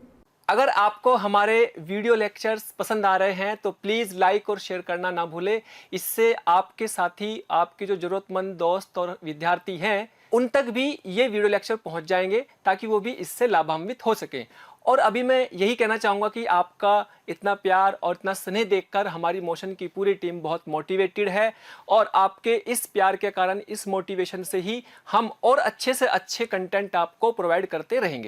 अगर आपको हमारे वीडियो लेक्चर्स पसंद आ रहे हैं तो प्लीज़ लाइक और शेयर करना ना भूलें। इससे आपके साथी, आपके जो ज़रूरतमंद दोस्त और विद्यार्थी हैं उन तक भी ये वीडियो लेक्चर पहुंच जाएंगे ताकि वो भी इससे लाभान्वित हो सकें। और अभी मैं यही कहना चाहूँगा कि आपका इतना प्यार और इतना स्नेह देखकर हमारी मोशन की पूरी टीम बहुत मोटिवेटेड है और आपके इस प्यार के कारण, इस मोटिवेशन से ही हम और अच्छे से अच्छे कंटेंट आपको प्रोवाइड करते रहेंगे।